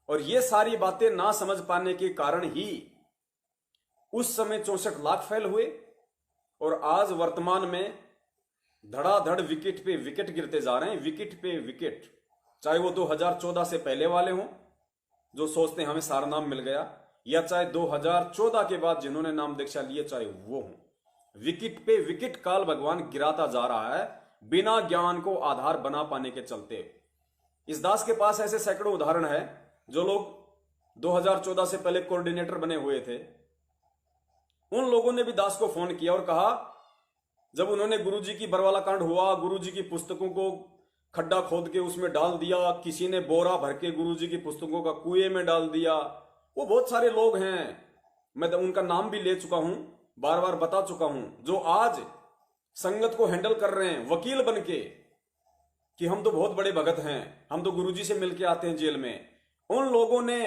और ये सारी बातें ना समझ पाने के कारण ही उस समय 64 लाख फेल हुए और आज वर्तमान में धड़ाधड़ विकेट पे विकेट गिरते जा रहे हैं, विकेट पे विकेट। चाहे वो 2014 से पहले वाले हों जो सोचते हैं हमें सारा नाम मिल गया, या चाहे 2014 के बाद जिन्होंने नाम दीक्षा लिए चाहे वो हों, विकेट पे विकेट काल भगवान गिराता जा रहा है बिना ज्ञान को आधार बना पाने के चलते। इस दास के पास ऐसे सैकड़ों उदाहरण है जो लोग 2014 से पहले कोऑर्डिनेटर बने हुए थे। उन लोगों ने भी दास को फोन किया और कहा, जब उन्होंने गुरुजी की बरवाला कांड हुआ, गुरुजी की पुस्तकों को खड्डा खोद के उसमें डाल दिया, किसी ने बोरा भर के गुरुजी की पुस्तकों का कुएं में डाल दिया। वो बहुत सारे लोग हैं, मैं उनका नाम भी ले चुका हूं, बार बार बता चुका हूं, जो आज संगत को हैंडल कर रहे हैं वकील बन के कि हम तो बहुत बड़े भगत हैं, हम तो गुरुजी से मिलके आते हैं जेल में। उन लोगों ने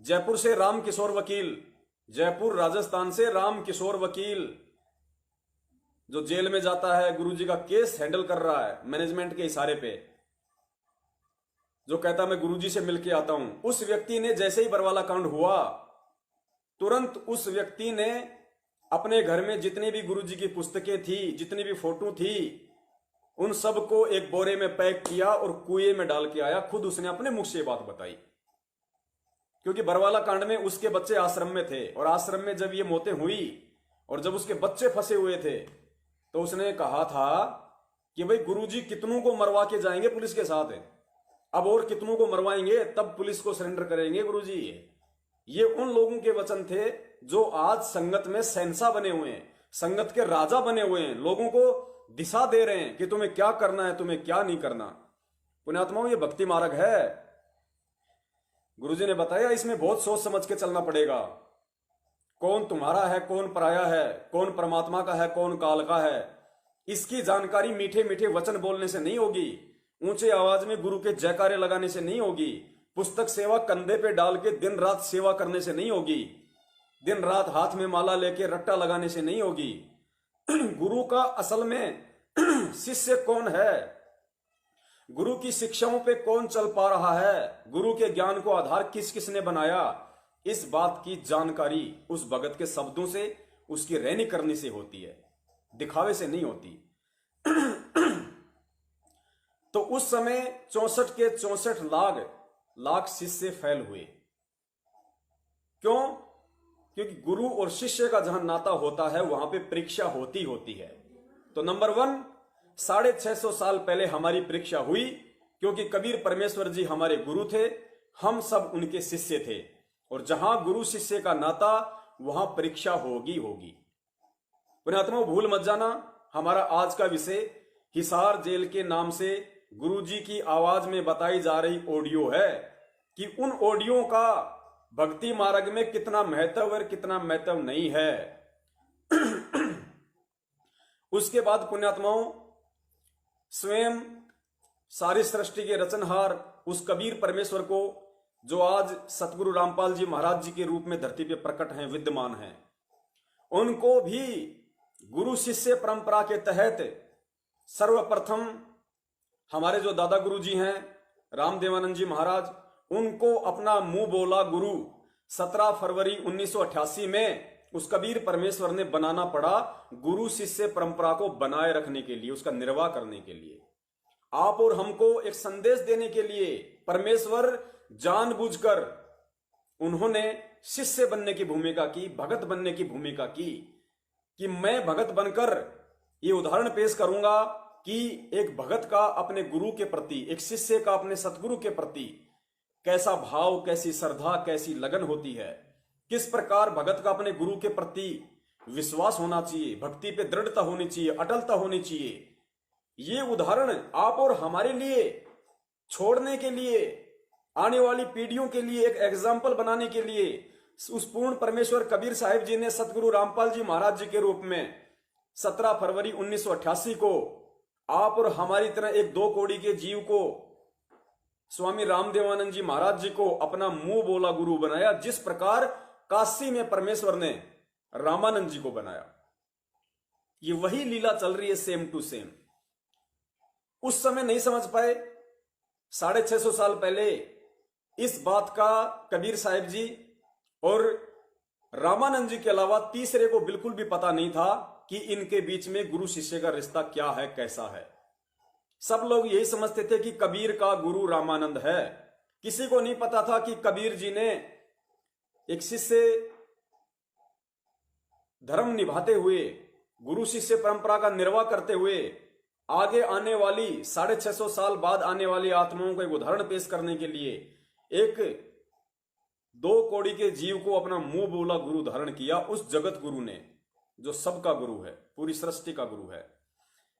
जयपुर से राम किशोर वकील, जयपुर राजस्थान से राम किशोर वकील जो जेल में जाता है, गुरुजी का केस हैंडल कर रहा है मैनेजमेंट के इशारे पे, जो कहता मैं गुरुजी से मिलके आता हूं, उस व्यक्ति ने जैसे ही बरवाला कांड हुआ तुरंत उस व्यक्ति ने अपने घर में जितनी भी गुरुजी की पुस्तकें थी, जितनी भी फोटो थी, उन सबको एक बोरे में पैक किया और कुएं में डाल के आया। खुद उसने अपने मुख से बात बताई, क्योंकि बरवाला कांड में उसके बच्चे आश्रम में थे और आश्रम में जब ये मौतें हुई और जब उसके बच्चे फंसे हुए थे तो उसने कहा था कि भाई गुरुजी कितनों को मरवा के जाएंगे पुलिस के साथ, अब और कितनों को मरवाएंगे तब पुलिस को सरेंडर करेंगे गुरुजी। ये उन लोगों के वचन थे जो आज संगत में शहंशाह बने हुए हैं, संगत के राजा बने हुए हैं, लोगों को दिशा दे रहे हैं कि तुम्हें क्या करना है, तुम्हें क्या नहीं करना। पुण्यात्माओं, ये भक्ति मार्ग है। गुरुजी ने बताया इसमें बहुत सोच समझ के चलना पड़ेगा। कौन तुम्हारा है, कौन पराया है, कौन परमात्मा का है, कौन काल का है, इसकी जानकारी मीठे मीठे वचन बोलने से नहीं होगी, ऊंचे आवाज में गुरु के जयकारे लगाने से नहीं होगी, पुस्तक सेवा कंधे पे डाल के दिन रात सेवा करने से नहीं होगी, दिन रात हाथ में माला लेके रट्टा लगाने से नहीं होगी। गुरु का असल में शिष्य कौन है, गुरु की शिक्षाओं पे कौन चल पा रहा है, गुरु के ज्ञान को आधार किस किस ने बनाया, इस बात की जानकारी उस भगत के शब्दों से, उसकी रहनी करनी से होती है, दिखावे से नहीं होती। तो उस समय 64 के 64 लाख शिष्य फेल हुए। क्यों? क्योंकि गुरु और शिष्य का जहां नाता होता है वहां पे परीक्षा होती है। तो नंबर 1, 650 साल पहले हमारी परीक्षा हुई, क्योंकि कबीर परमेश्वर जी हमारे गुरु थे, हम सब उनके शिष्य थे, और जहां गुरु शिष्य का नाता वहां परीक्षा होगी। पुण्यात्माओं, भूल मत जाना, हमारा आज का विषय हिसार जेल के नाम से गुरुजी की आवाज में बताई जा रही ऑडियो है कि उन ऑडियो का भक्ति मार्ग में कितना महत्व और कितना महत्व नहीं है। उसके बाद पुण्यात्माओं, स्वयं सारी सृष्टि के रचनहार उस कबीर परमेश्वर को, जो आज सतगुरु रामपाल जी महाराज जी के रूप में धरती पे प्रकट हैं, विद्यमान हैं, उनको भी गुरु शिष्य परंपरा के तहत सर्वप्रथम हमारे जो दादा गुरु जी हैं रामदेवानंद जी महाराज, उनको अपना मुंह बोला गुरु 17 फरवरी 1988 में उस कबीर परमेश्वर ने बनाना पड़ा, गुरु शिष्य परंपरा को बनाए रखने के लिए, उसका निर्वाह करने के लिए, आप और हमको एक संदेश देने के लिए। परमेश्वर जानबूझकर उन्होंने शिष्य बनने की भूमिका की, भगत बनने की भूमिका की, कि मैं भगत बनकर ये उदाहरण पेश करूंगा कि एक भगत का अपने गुरु के प्रति, एक शिष्य का अपने सतगुरु के प्रति कैसा भाव, कैसी श्रद्धा, कैसी लगन होती है, किस प्रकार भगत का अपने गुरु के प्रति विश्वास होना चाहिए, भक्ति पे दृढ़ता होनी चाहिए, अटलता होनी चाहिए। ये उदाहरण आप और हमारे लिए छोड़ने के लिए, आने वाली पीढ़ियों के लिए एक एग्जाम्पल बनाने के लिए उस पूर्ण परमेश्वर कबीर साहिब जी ने सतगुरु रामपाल जी महाराज जी के रूप में 17 फरवरी 1988 को आप और हमारी तरह एक 2 कौड़ी के जीव को, स्वामी रामदेवानंद जी महाराज जी को अपना मुंह बोला गुरु बनाया, जिस प्रकार काशी में परमेश्वर ने रामानंद जी को बनाया। ये वही लीला चल रही है, सेम टू सेम। उस समय नहीं समझ पाए, 650 साल पहले इस बात का कबीर साहिब जी और रामानंद जी के अलावा तीसरे को बिल्कुल भी पता नहीं था कि इनके बीच में गुरु शिष्य का रिश्ता क्या है, कैसा है। सब लोग यही समझते थे कि कबीर का गुरु रामानंद है। किसी को नहीं पता था कि कबीर जी ने एक शिष्य धर्म निभाते हुए, गुरु शिष्य परंपरा का निर्वाह करते हुए आगे आने वाली 650 साल बाद आने वाली आत्माओं को एक उदाहरण पेश करने के लिए एक 2 कौड़ी के जीव को अपना मुंह बोला गुरु धारण किया। उस जगत गुरु ने, जो सबका गुरु है, पूरी सृष्टि का गुरु है,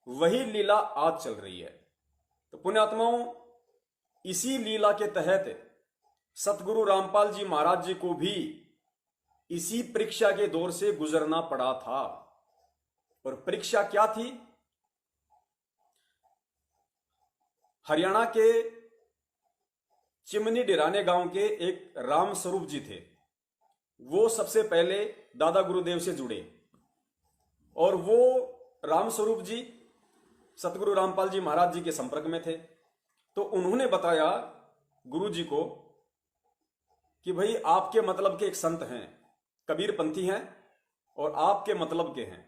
वही लीला आज चल रही है। तो पुण्यात्माओं, इसी लीला के तहत सतगुरु रामपाल जी महाराज जी को भी इसी परीक्षा के दौर से गुजरना पड़ा था। और परीक्षा क्या थी? हरियाणा के चिमनी डिराने गांव के एक राम स्वरूप जी थे। वो सबसे पहले दादा गुरुदेव से जुड़े और वो राम स्वरूप जी सतगुरु रामपाल जी महाराज जी के संपर्क में थे। तो उन्होंने बताया गुरु जी को कि भाई आपके मतलब के एक संत हैं, कबीर पंथी हैं और आपके मतलब के हैं।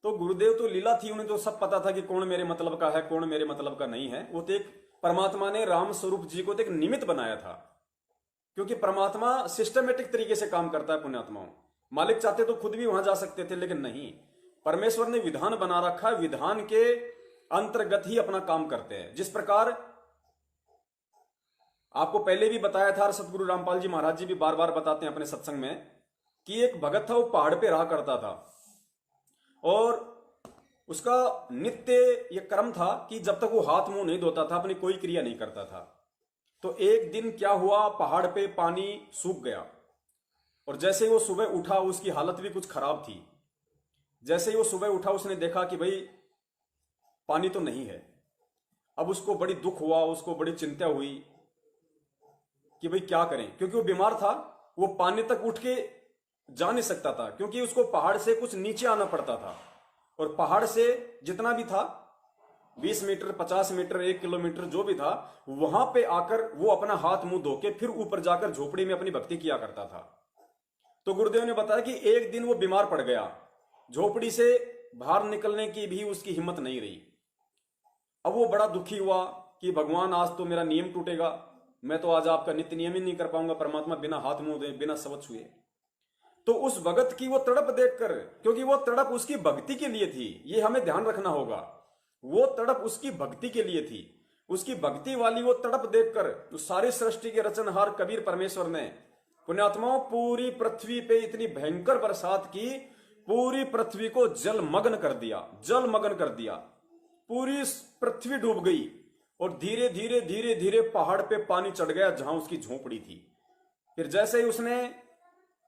तो गुरुदेव तो लीला थी, उन्हें तो सब पता था कि कौन मेरे मतलब का है, कौन मेरे मतलब का नहीं है। वो तो एक परमात्मा ने राम स्वरूप जी को तो एक निमित्त बनाया था, क्योंकि परमात्मा सिस्टमेटिक तरीके से काम करता है। पुण्यात्माओं, मालिक चाहते तो खुद भी वहां जा सकते थे, लेकिन नहीं, परमेश्वर ने विधान बना रखा है, विधान के अंतर्गत ही अपना काम करते हैं। जिस प्रकार आपको पहले भी बताया था और सतगुरु रामपाल जी महाराज जी भी बार बार बताते हैं अपने सत्संग में कि एक भगत था, वो पहाड़ पे रहा करता था और उसका नित्य यह कर्म था कि जब तक वो हाथ मुंह नहीं धोता था, अपनी कोई क्रिया नहीं करता था। तो एक दिन क्या हुआ, पहाड़ पे पानी सूख गया और जैसे ही वो सुबह उठा, उसकी हालत भी कुछ खराब थी। जैसे ही वो सुबह उठा, उसने देखा कि भाई पानी तो नहीं है। अब उसको बड़ी दुख हुआ, उसको बड़ी चिंता हुई कि भाई क्या करें, क्योंकि वो बीमार था, वो पानी तक उठ के जा नहीं सकता था, क्योंकि उसको पहाड़ से कुछ नीचे आना पड़ता था। और पहाड़ से जितना भी था, 20 मीटर, 50 मीटर, 1 किलोमीटर जो भी था, वहां पे आकर वो अपना हाथ मुंह धो के फिर ऊपर जाकर झोपड़ी में अपनी भक्ति किया करता था। तो गुरुदेव ने बताया कि एक दिन वो बीमार पड़ गया, झोपड़ी से बाहर निकलने की भी उसकी हिम्मत नहीं रही। अब वो बड़ा दुखी हुआ कि भगवान आज तो मेरा नियम टूटेगा, मैं तो आज आपका नित्य नियम ही नहीं कर पाऊंगा, परमात्मा बिना हाथ मुंह दे, बिना शपथ छुए। तो उस भगत की वो तड़प देखकर, क्योंकि वो तड़प उसकी भक्ति के लिए थी, ये हमें ध्यान रखना होगा, वो तड़प उसकी भक्ति के लिए थी। उसकी भक्ति वाली वो तड़प देखकर तो सारी सृष्टि के रचनहार कबीर परमेश्वर ने, पुण्यात्माओं, पूरी पृथ्वी पे इतनी भयंकर बरसात की, पूरी पृथ्वी को जलमग्न कर दिया, जलमग्न कर दिया। पूरी पृथ्वी डूब गई और धीरे धीरे धीरे धीरे पहाड़ पे पानी चढ़ गया जहां उसकी झोपड़ी थी। फिर जैसे ही उसने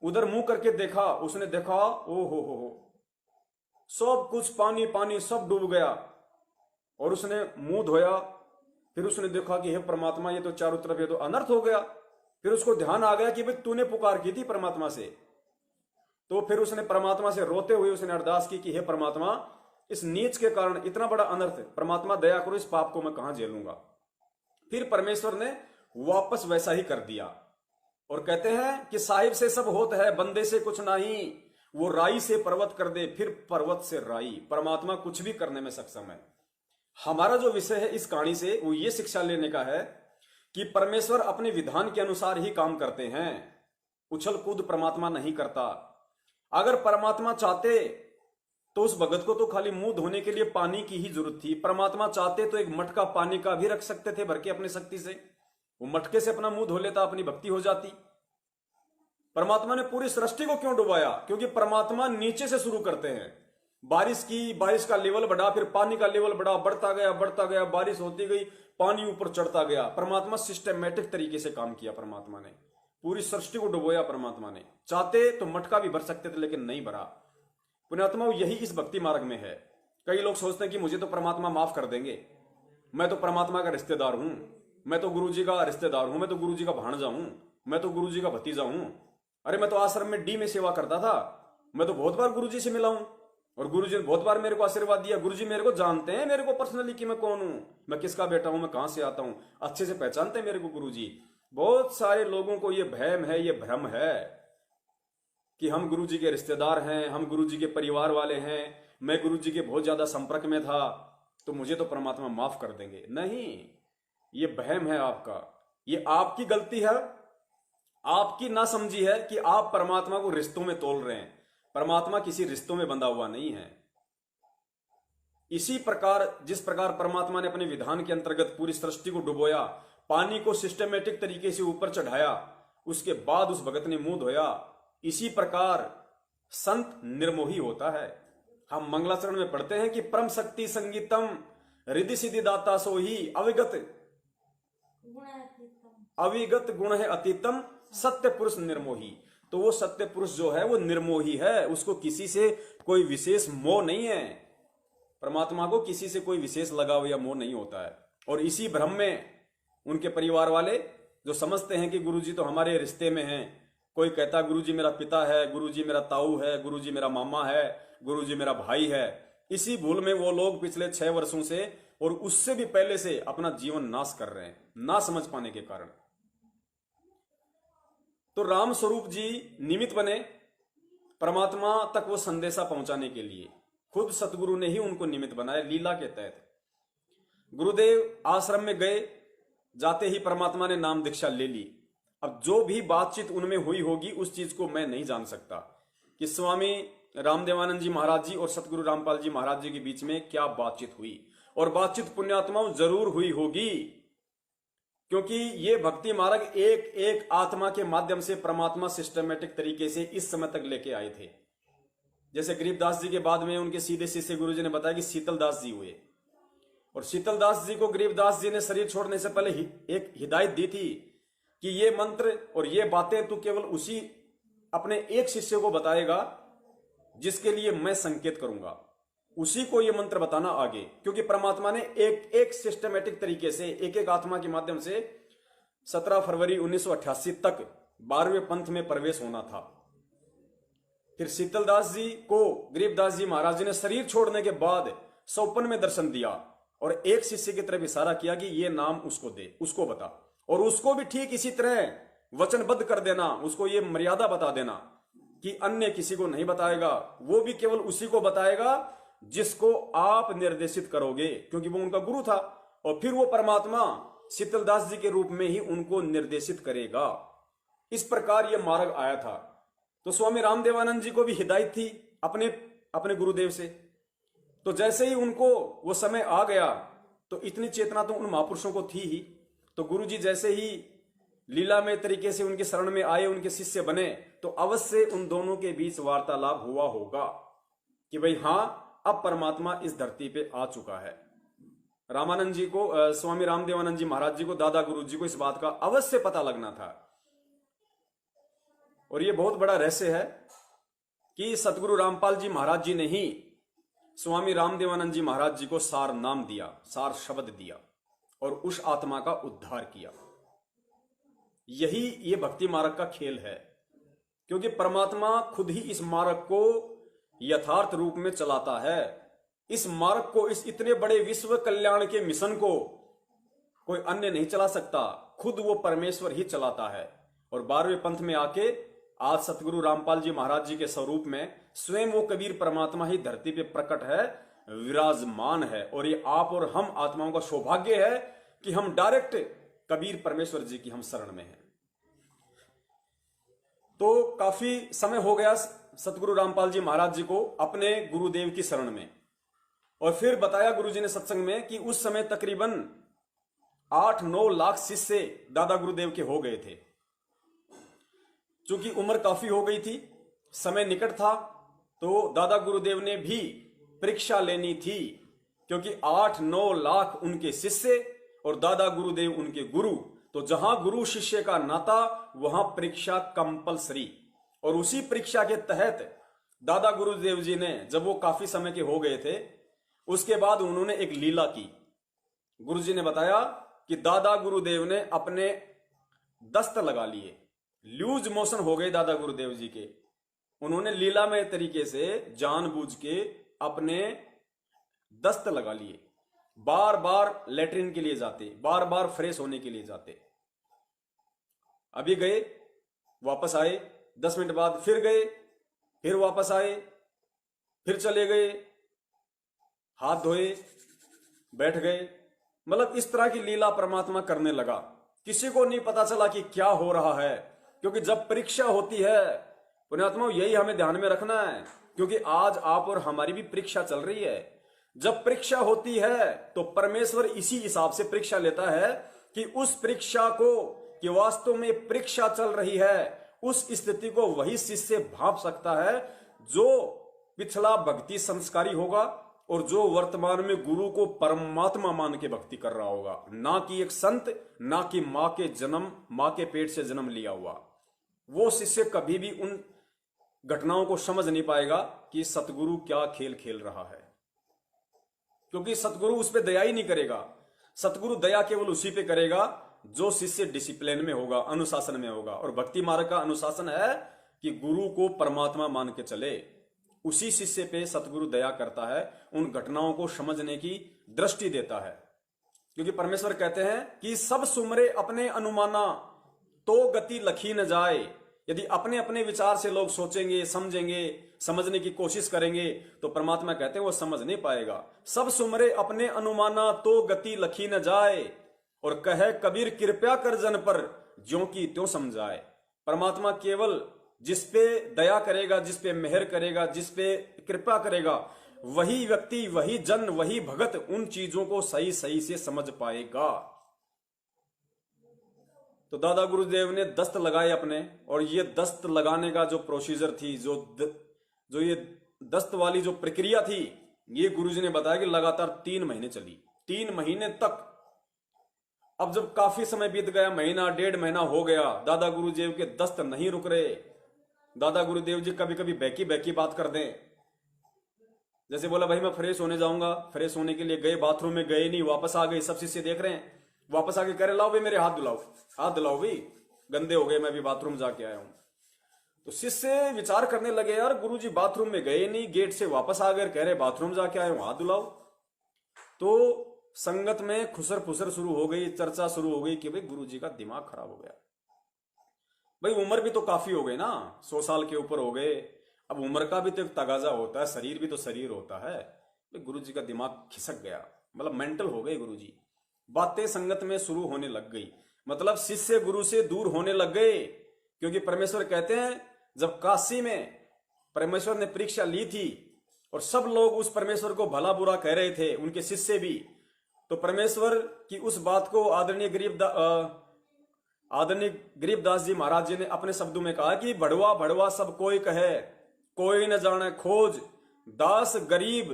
उधर मुंह करके देखा, उसने देखा ओ हो, सब कुछ पानी पानी, सब डूब गया। और उसने मुंह धोया, फिर उसने देखा कि हे परमात्मा, ये तो चारों तरफ ये तो अनर्थ हो गया। फिर उसको ध्यान आ गया कि भाई तूने पुकार की थी परमात्मा से। तो फिर उसने परमात्मा से रोते हुए उसने अरदास की कि हे परमात्मा, इस नीच के कारण इतना बड़ा अनर्थ, परमात्मा दया करो, इस पाप को मैं कहां झेलूंगा। फिर परमेश्वर ने वापस वैसा ही कर दिया। और कहते हैं कि साहिब से सब होत है, बंदे से कुछ नहीं, वो राई से पर्वत कर दे, फिर पर्वत से राई। परमात्मा कुछ भी करने में सक्षम है। हमारा जो विषय है इस कहानी से वो ये शिक्षा लेने का है कि परमेश्वर अपने विधान के अनुसार ही काम करते हैं, उछल कूद परमात्मा नहीं करता। अगर परमात्मा चाहते तो उस भगत को तो खाली मुंह धोने के लिए पानी की ही जरूरत थी। परमात्मा चाहते तो एक मटका पानी का भी रख सकते थे भर के अपनी शक्ति से, वो मटके से अपना मुंह धो लेता, अपनी भक्ति हो जाती। परमात्मा ने पूरी सृष्टि को क्यों डुबाया? क्योंकि परमात्मा नीचे से शुरू करते हैं। बारिश का लेवल बढ़ा, फिर पानी का लेवल बढ़ा, बढ़ता गया, बारिश होती गई, पानी ऊपर चढ़ता गया। परमात्मा सिस्टमैटिक तरीके से काम किया। परमात्मा ने पूरी सृष्टि को डुबोया। परमात्मा ने चाहते तो मटका भी भर सकते थे, लेकिन नहीं भरा। पुण्यात्मा, यही इस भक्ति मार्ग में है। कई लोग सोचते हैं कि मुझे तो परमात्मा माफ कर देंगे, मैं तो परमात्मा का रिश्तेदार हूं, मैं तो गुरु जी का रिश्तेदार हूं, मैं तो गुरु जी का भाणजा हूं, मैं तो गुरु जी का भतीजा हूं। अरे मैं तो आश्रम में डी में सेवा करता था, मैं तो बहुत बार गुरु जी से मिला हूं और गुरुजी ने बहुत बार मेरे को आशीर्वाद दिया। गुरुजी मेरे को जानते हैं, मेरे को पर्सनली कि मैं कौन हूं, मैं किसका बेटा हूं, मैं कहां से आता हूं, अच्छे से पहचानते हैं मेरे को गुरुजी। बहुत सारे लोगों को ये वहम है, ये भ्रम है कि हम गुरुजी के रिश्तेदार हैं, हम गुरुजी के परिवार वाले हैं, मैं गुरुजी के बहुत ज्यादा संपर्क में था तो मुझे तो परमात्मा माफ कर देंगे। नहीं, ये वहम है आपका, ये आपकी गलती है, आपकी नासमझी है कि आप परमात्मा को रिश्तों में तोल रहे हैं। परमात्मा किसी रिश्तों में बंधा हुआ नहीं है। इसी प्रकार जिस प्रकार परमात्मा ने अपने विधान के अंतर्गत पूरी सृष्टि को डुबोया, पानी को सिस्टमेटिक तरीके से ऊपर चढ़ाया, उसके बाद उस भगत ने मुंह धोया, इसी प्रकार संत निर्मोही होता है। हम मंगलाचरण में पढ़ते हैं कि परम शक्ति संगीतम रिद्धि सिद्धि दाता सोही अविगत गुण है अतीतम सत्य पुरुष निर्मोही। तो वो सत्य पुरुष जो है वो निर्मोही है, उसको किसी से कोई विशेष मोह नहीं है। परमात्मा को किसी से कोई विशेष लगाव या मोह नहीं होता है। और इसी भ्रम में उनके परिवार वाले जो समझते हैं कि गुरुजी तो हमारे रिश्ते में हैं, कोई कहता गुरुजी मेरा पिता है, गुरुजी मेरा ताऊ है, गुरुजी मेरा मामा है, गुरुजी मेरा भाई है। इसी भूल में वो लोग पिछले 6 वर्षों से और उससे भी पहले से अपना जीवन नाश कर रहे हैं, ना समझ पाने के कारण। तो राम स्वरूप जी निमित्त बने परमात्मा तक वो संदेशा पहुंचाने के लिए। खुद सतगुरु ने ही उनको निमित्त बनाया लीला के तहत। गुरुदेव आश्रम में गए, जाते ही परमात्मा ने नाम दीक्षा ले ली। अब जो भी बातचीत उनमें हुई होगी उस चीज को मैं नहीं जान सकता कि स्वामी रामदेवानंद जी महाराज जी और सतगुरु रामपाल जी महाराज जी के बीच में क्या बातचीत हुई। और बातचीत पुण्यात्माओं जरूर हुई होगी, क्योंकि ये भक्ति मार्ग एक एक आत्मा के माध्यम से परमात्मा सिस्टमेटिक तरीके से इस समय तक लेके आए थे। जैसे गरीबदास जी के बाद में उनके सीधे शिष्य गुरुजी ने बताया कि शीतलदास जी हुए, और शीतलदास जी को गरीबदास जी ने शरीर छोड़ने से पहले एक हिदायत दी थी कि ये मंत्र और ये बातें तू केवल उसी अपने एक शिष्य को बताएगा जिसके लिए मैं संकेत करूंगा, उसी को ये मंत्र बताना आगे। क्योंकि परमात्मा ने एक एक सिस्टमेटिक तरीके से एक एक आत्मा के माध्यम से 17 फरवरी 1988 तक 12वें पंथ में प्रवेश होना था। फिर शीतलदास जी को गरीबदास जी महाराज जी ने शरीर छोड़ने के बाद सौपन में दर्शन दिया और एक शिष्य की तरफ इशारा किया कि ये नाम उसको दे, उसको बता, और उसको भी ठीक इसी तरह वचनबद्ध कर देना, उसको ये मर्यादा बता देना कि अन्य किसी को नहीं बताएगा, वो भी केवल उसी को बताएगा जिसको आप निर्देशित करोगे, क्योंकि वो उनका गुरु था। और फिर वो परमात्मा शीतलदास जी के रूप में ही उनको निर्देशित करेगा। इस प्रकार ये मार्ग आया था। तो स्वामी रामदेवानंद जी को भी हिदायत थी अपने अपने गुरुदेव से। तो जैसे ही उनको वो समय आ गया तो इतनी चेतना तो उन महापुरुषों को थी ही। तो गुरु जी जैसे ही लीलामय तरीके से उनके शरण में आए, उनके शिष्य बने, तो अवश्य उन दोनों के बीच वार्तालाप हुआ होगा कि भाई हाँ, अब परमात्मा इस धरती पे आ चुका है। रामानंद जी को, स्वामी रामदेवानंद जी महाराज जी को, दादा गुरु जी को इस बात का अवश्य पता लगना था। और ये बहुत बड़ा रहस्य है कि सतगुरु रामपाल जी महाराज जी ने ही स्वामी रामदेवानंद जी महाराज जी को सार नाम दिया, सार शब्द दिया और उस आत्मा का उद्धार किया। यही ये भक्ति मार्ग का खेल है, क्योंकि परमात्मा खुद ही इस मार्ग को यथार्थ रूप में चलाता है। इस मार्ग को, इस इतने बड़े विश्व कल्याण के मिशन को कोई अन्य नहीं चला सकता, खुद वो परमेश्वर ही चलाता है। और 12वें पंथ में आके आज सतगुरु रामपाल जी महाराज जी के स्वरूप में स्वयं वो कबीर परमात्मा ही धरती पे प्रकट है, विराजमान है। और ये आप और हम आत्माओं का सौभाग्य है कि हम डायरेक्ट कबीर परमेश्वर जी की हम शरण में हैं। तो काफी समय हो गया सतगुरु रामपाल जी महाराज जी को अपने गुरुदेव की शरण में। और फिर बताया गुरुजी ने सत्संग में कि उस समय तकरीबन 8-9 लाख शिष्य दादा गुरुदेव के हो गए थे। चूंकि उम्र काफी हो गई थी, समय निकट था, तो दादा गुरुदेव ने भी परीक्षा लेनी थी, क्योंकि 8-9 लाख उनके शिष्य और दादा गुरुदेव उनके गुरु। तो जहां गुरु शिष्य का नाता, वहां परीक्षा कंपलसरी। और उसी परीक्षा के तहत दादा गुरुदेव जी ने, जब वो काफी समय के हो गए थे, उसके बाद उन्होंने एक लीला की। गुरुजी ने बताया कि दादा गुरुदेव ने अपने दस्त लगा लिए, लूज मोशन हो गए दादा गुरुदेव जी के। उन्होंने लीलामय तरीके से जानबूझ के अपने दस्त लगा लिए, बार बार लेटरिन के लिए जाते, बार बार फ्रेश होने के लिए जाते। अभी गए, वापस आए, 10 मिनट बाद फिर गए, फिर वापस आए, फिर चले गए, हाथ धोए, बैठ गए। मतलब इस तरह की लीला परमात्मा करने लगा। किसी को नहीं पता चला कि क्या हो रहा है, क्योंकि जब परीक्षा होती है पुण्यात्मा, यही हमें ध्यान में रखना है, क्योंकि आज आप और हमारी भी परीक्षा चल रही है। जब परीक्षा होती है तो परमेश्वर इसी हिसाब से परीक्षा लेता है कि उस परीक्षा को, कि वास्तव में परीक्षा चल रही है, उस स्थिति को वही शिष्य भांप सकता है जो पिछला भक्ति संस्कारी होगा और जो वर्तमान में गुरु को परमात्मा मान के भक्ति कर रहा होगा, ना कि एक संत, ना कि मां के पेट से जन्म लिया हुआ। वो शिष्य कभी भी उन घटनाओं को समझ नहीं पाएगा कि सतगुरु क्या खेल खेल रहा है, क्योंकि सतगुरु उस पर दया ही नहीं करेगा। सतगुरु दया केवल उसी पे करेगा जो शिष्य डिसिप्लिन में होगा, अनुशासन में होगा। और भक्ति मार्ग का अनुशासन है कि गुरु को परमात्मा मान के चले। उसी शिष्य पे सतगुरु दया करता है, उन घटनाओं को समझने की दृष्टि देता है। क्योंकि परमेश्वर कहते हैं कि सब सुमरे अपने अनुमाना तो गति लखी न जाए। यदि अपने अपने विचार से लोग सोचेंगे, समझेंगे, समझने की कोशिश करेंगे, तो परमात्मा कहते हैं वो समझ नहीं पाएगा। सब सुमरे अपने अनुमाना तो गति लखी न जाए, और कहे कबीर कृपया कर जन पर ज्यों की त्यों समझाए। परमात्मा केवल जिस पे दया करेगा, जिस पे मेहर करेगा, जिस पे कृपा करेगा, वही व्यक्ति, वही जन, वही भगत उन चीजों को सही सही से समझ पाएगा। तो दादा गुरुदेव ने दस्त लगाए अपने, और ये दस्त लगाने का जो प्रोसीजर थी, जो ये दस्त वाली जो प्रक्रिया थी, ये गुरुजी ने बताया कि लगातार 3 महीने चली। 3 महीने तक। अब जब काफी समय बीत गया, महीना 1.5 महीना हो गया, दादा गुरुदेव के दस्त नहीं रुक रहे। दादा गुरुदेव जी कभी कभी बैकी बैकी बात कर दें, जैसे बोला भाई मैं फ्रेश होने जाऊंगा, फ्रेश होने के लिए गए, बाथरूम में गए नहीं, वापस आ गए, सब शिष्य देख रहे हैं, वापस आके कह रहे लाओ भाई मेरे हाथ धुलाओ, हाथ धुलाओ भाई, गंदे हो गए, मैं भी बाथरूम जाके आया हूं। तो शिष्य विचार करने लगे, यार गुरुजी बाथरूम में गए नहीं, गेट से वापस आ गए, कह रहे बाथरूम जाके आए हूं, हाथ धुलाओ। तो संगत में खुसर फुसर शुरू हो गई, चर्चा शुरू हो गई कि भाई गुरुजी का दिमाग खराब हो गया। भाई उम्र भी तो काफी हो गई ना, 100 साल के ऊपर हो गए, अब उम्र का भी तो एक तगाजा होता है, शरीर भी तो शरीर होता है। भाई गुरुजी का दिमाग खिसक गया, मतलब मेंटल हो गए गुरुजी। बातें संगत में शुरू होने लग गई, मतलब शिष्य गुरु से दूर होने लग गए। क्योंकि परमेश्वर कहते हैं, जब काशी में परमेश्वर ने परीक्षा ली थी और सब लोग उस परमेश्वर को भला बुरा कह रहे थे, उनके शिष्य भी, तो परमेश्वर की उस बात को आदरणीय गरीबदास जी महाराज जी ने अपने शब्दों में कहा कि भड़वा भड़वा सब कोई कहे, कोई न जाने खोज, दास गरीब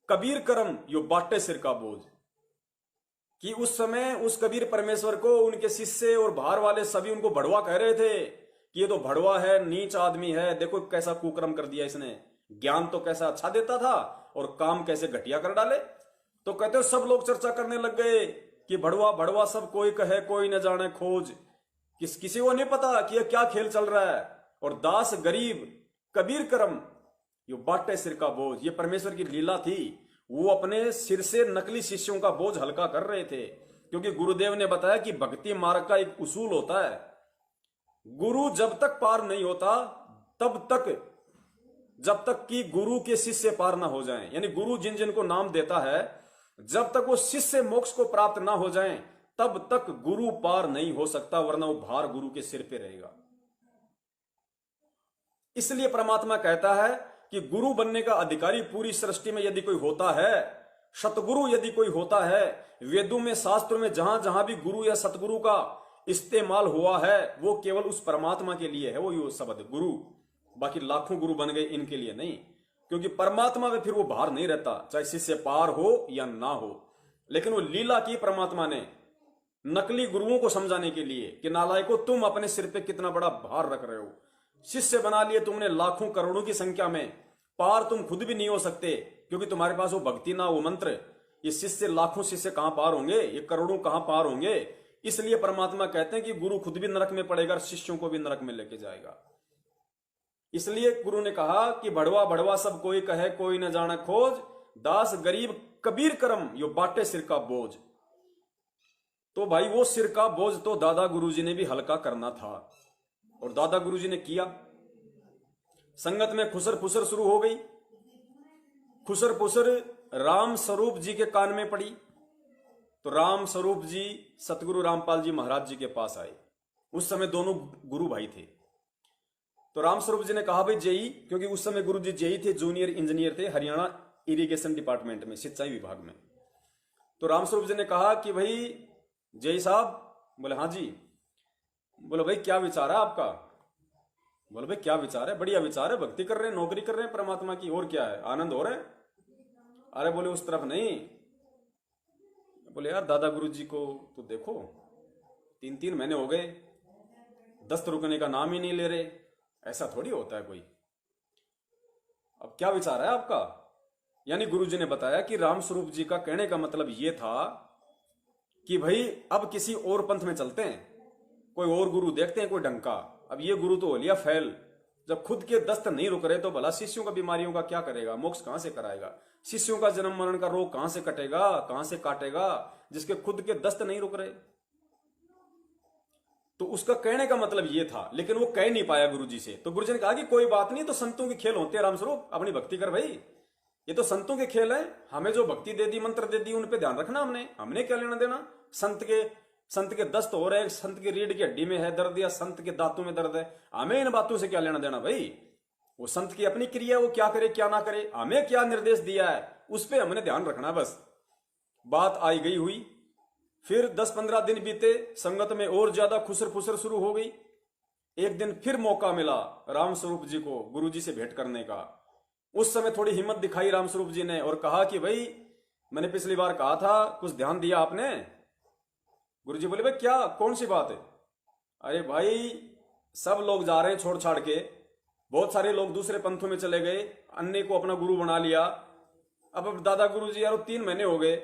कबीर करम यो बाटे सिर का बोझ। कि उस समय उस कबीर परमेश्वर को उनके शिष्य और बाहर वाले सभी उनको भड़वा कह रहे थे कि ये तो भड़वा है, नीच आदमी है, देखो कैसा कुकर्म कर दिया इसने, ज्ञान तो कैसा अच्छा देता था और काम कैसे घटिया कर डाले। तो कहते हो सब लोग चर्चा करने लग गए कि भड़वा भड़वा सब कोई कहे, कोई न जाने खोज। किसी को नहीं पता कि ये क्या खेल चल रहा है। और दास गरीब कबीर करम यो बाटे सिर का बोझ, ये परमेश्वर की लीला थी। वो अपने सिर से नकली शिष्यों का बोझ हल्का कर रहे थे। क्योंकि गुरुदेव ने बताया कि भक्ति मार्ग का एक उसूल होता है, गुरु जब तक पार नहीं होता तब तक, जब तक कि गुरु के शिष्य पार ना हो जाएं, यानी गुरु जिन जिन को नाम देता है, जब तक वो शिष्य मोक्ष को प्राप्त ना हो जाएं तब तक गुरु पार नहीं हो सकता, वरना वो भार गुरु के सिर पे रहेगा। इसलिए परमात्मा कहता है कि गुरु बनने का अधिकारी पूरी सृष्टि में यदि कोई होता है, सतगुरु यदि कोई होता है, वेदों में शास्त्रों में जहां जहां भी गुरु या सतगुरु का इस्तेमाल हुआ है वो केवल उस परमात्मा के लिए है, वो यो शब्द गुरु। बाकी लाखों गुरु बन गए, इनके लिए नहीं। क्योंकि परमात्मा में फिर वो भार नहीं रहता, चाहे शिष्य पार हो या ना हो। लेकिन वो लीला की परमात्मा ने नकली गुरुओं को समझाने के लिए कि नालायकों तुम अपने सिर पे कितना बड़ा भार रख रहे हो, शिष्य बना लिए तुमने लाखों करोड़ों की संख्या में, पार तुम खुद भी नहीं हो सकते क्योंकि तुम्हारे पास वो भक्ति ना वो मंत्र। ये शिष्य लाखों शिष्य कहां पार होंगे, ये करोड़ों कहां पार होंगे। इसलिए परमात्मा कहते हैं कि गुरु खुद भी नरक में पड़ेगा, शिष्यों को भी नरक में लेके जाएगा। इसलिए गुरु ने कहा कि बढ़वा बढ़वा सब कोई कहे, कोई न जाने खोज, दास गरीब कबीर करम यो बाटे सिर का बोझ। तो भाई वो सिर का बोझ तो दादा गुरुजी ने भी हल्का करना था, और दादा गुरुजी ने किया। संगत में खुसर फुसर शुरू हो गई। खुसर फुसर राम स्वरूप जी के कान में पड़ी, तो राम स्वरूप जी सतगुरु रामपाल जी महाराज जी के पास आए। उस समय दोनों गुरु भाई थे। तो राम स्वरूप जी ने कहा भाई जेई, क्योंकि उस समय गुरु जी जेई थे, जूनियर इंजीनियर थे हरियाणा इरिगेशन डिपार्टमेंट में, सिंचाई विभाग में। तो राम स्वरूप जी ने कहा कि भाई जेई साहब। बोले हाँ जी। बोले भाई क्या विचार है आपका? बोले भाई क्या विचार है? बढ़िया विचार है, भक्ति कर रहे हैं, नौकरी कर रहे हैं परमात्मा की, और क्या है, आनंद हो रहा है। अरे बोले उस तरफ नहीं। बोले यार दादा गुरु जी को तो देखो, 3-3 महीने हो गए, दस्त रुकने का नाम ही नहीं ले रहे, ऐसा थोड़ी होता है कोई। अब क्या विचार है आपका? यानी गुरुजी ने बताया कि राम स्वरूप जी का कहने का मतलब यह था कि भाई अब किसी और पंथ में चलते हैं, कोई और गुरु देखते हैं, कोई ढंग का। अब ये गुरु तो हो लिया फेल। जब खुद के दस्त नहीं रुक रहे तो भला शिष्यों का बीमारियों का क्या करेगा, मोक्ष कहां से कराएगा? शिष्यों का जन्म मरण का रोग कहां से कटेगा, कहां से काटेगा, जिसके खुद के दस्त नहीं रुक रहे? तो उसका कहने का मतलब ये था, लेकिन वो कह नहीं पाया गुरुजी से। तो गुरुजी ने कहा कि कोई बात नहीं, तो संतों के खेल होते हैं रामस्वरूप, अपनी भक्ति कर भाई, ये तो संतों के खेल है। हमें जो भक्ति दे दी, मंत्र दे दी, उन पे ध्यान रखना, हमने क्या लेना देना? संत के दस्त हो रहे, संत की रीढ़ की हड्डी में है दर्द, या संत के दांतों में दर्द है, हमें इन बातों से क्या लेना देना भाई? वो संत की अपनी क्रिया, वो क्या करे क्या ना करे, हमें क्या निर्देश दिया है उस पर हमने ध्यान रखना बस। बात आई गई हुई। फिर 10-15 दिन बीते, संगत में और ज्यादा खुसर फुसर शुरू हो गई। एक दिन फिर मौका मिला राम स्वरूप जी को गुरुजी से भेंट करने का। उस समय थोड़ी हिम्मत दिखाई राम स्वरूप जी ने और कहा कि भाई मैंने पिछली बार कहा था, कुछ ध्यान दिया आपने? गुरुजी बोले भाई क्या, कौन सी बात है? अरे भाई सब लोग जा रहे हैं छोड़ छाड़ के, बहुत सारे लोग दूसरे पंथों में चले गए, अन्य को अपना गुरु बना लिया। अब दादा गुरु जी यार 3 महीने हो गए,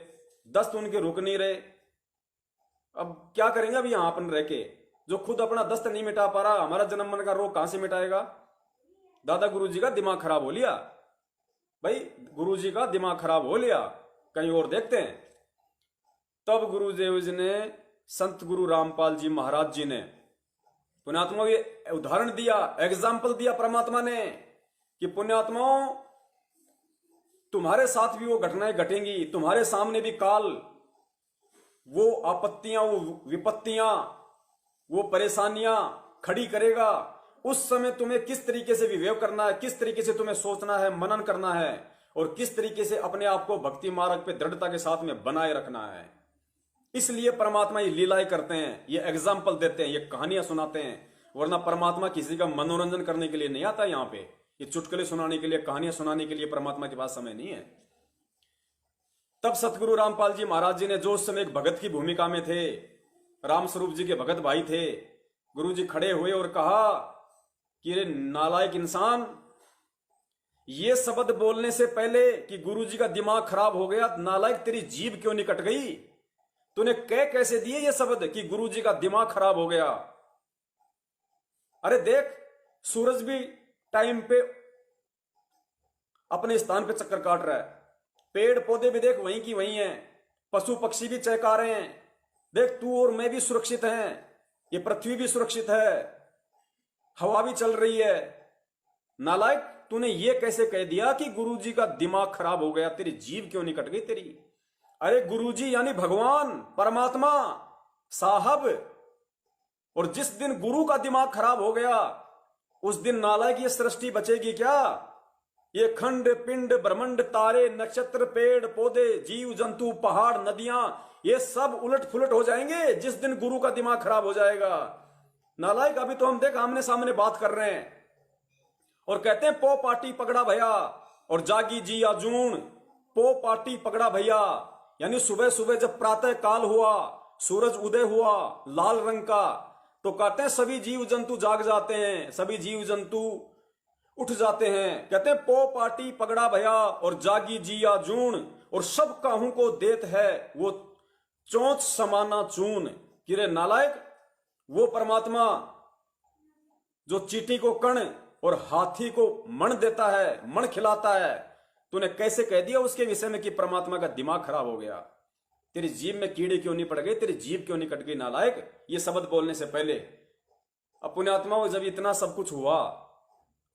दस्त उनके रुक नहीं रहे, अब क्या करेंगे? अब यहां अपन रह के, जो खुद अपना दस्त नहीं मिटा पा रहा, हमारा जन्म मरण का रोग कहां से मिटाएगा? दादा गुरु जी का दिमाग खराब हो लिया भाई, गुरु जी का दिमाग खराब हो लिया, कहीं और देखते हैं। तब गुरुदेव जी ने, संत गुरु रामपाल जी महाराज जी ने पुण्यात्मा ये उदाहरण दिया, एग्जाम्पल दिया परमात्मा ने कि पुण्यात्माओं तुम्हारे साथ भी वो घटनाएं घटेंगी, तुम्हारे सामने भी काल, वो आपत्तियां, वो विपत्तियां, वो परेशानियां खड़ी करेगा। उस समय तुम्हें किस तरीके से विवेक करना है, किस तरीके से तुम्हें सोचना है, मनन करना है, और किस तरीके से अपने आप को भक्ति मार्ग पे दृढ़ता के साथ में बनाए रखना है। इसलिए परमात्मा ये लीलाएं करते हैं, ये एग्जाम्पल देते हैं, ये कहानियां सुनाते हैं, वरना परमात्मा किसी का मनोरंजन करने के लिए नहीं आता यहाँ पे। ये चुटकुले सुनाने के लिए, कहानियां सुनाने के लिए परमात्मा के पास समय नहीं है। तब सतगुरु रामपाल जी महाराज जी ने, जो उस समय एक भगत की भूमिका में थे, राम स्वरूप जी के भगत भाई थे, गुरु जी खड़े हुए और कहा कि रे नालायक इंसान, ये शब्द बोलने से पहले कि गुरु जी का दिमाग खराब हो गया, नालायक तेरी जीभ क्यों नहीं कट गई? तूने कह कैसे दिए ये शब्द कि गुरु जी का दिमाग खराब हो गया? अरे देख, सूरज भी टाइम पे अपने स्थान पे चक्कर काट रहा है, पेड़ पौधे भी देख वहीं की वहीं हैं, पशु पक्षी भी चहका रहे हैं, देख तू और मैं भी सुरक्षित हैं, ये पृथ्वी भी सुरक्षित है, हवा भी चल रही है। नालायक, तूने ये कैसे कह दिया कि गुरुजी का दिमाग खराब हो गया? तेरी जीभ क्यों नहीं कट गई तेरी? अरे गुरुजी यानी भगवान, परमात्मा, साहब। और जिस दिन गुरु का दिमाग खराब हो गया, उस दिन नालायक ये सृष्टि बचेगी क्या? ये खंड पिंड ब्रह्मांड, तारे नक्षत्र, पेड़ पौधे, जीव जंतु, पहाड़, नदियां, ये सब उलट फुलट हो जाएंगे जिस दिन गुरु का दिमाग खराब हो जाएगा। नालायक, अभी तो हम देख आमने सामने बात कर रहे हैं और कहते हैं पो पाटी पकड़ा भैया और जागी जी आजून। पो पाटी पकड़ा भैया यानी सुबह सुबह जब प्रातः काल हुआ, सूरज उदय हुआ लाल रंग का, तो कहते हैं सभी जीव जंतु जाग जाते हैं, सभी जीव जंतु उठ जाते हैं। कहते हैं पो पाटी पगड़ा भया और जागी जिया जून, और सब काहू को देत है वो चोंच समाना चून। किरे नालायक, वो परमात्मा जो चींटी को कण और हाथी को मण देता है, मण खिलाता है, तूने कैसे कह दिया उसके विषय में कि परमात्मा का दिमाग खराब हो गया? तेरी जीभ में कीड़े क्यों नहीं पड़ गए? तेरी जीभ क्यों नहीं कट गई नालायक? ये शब्द बोलने से पहले। अब पुण्यात्माओं, जब इतना सब कुछ हुआ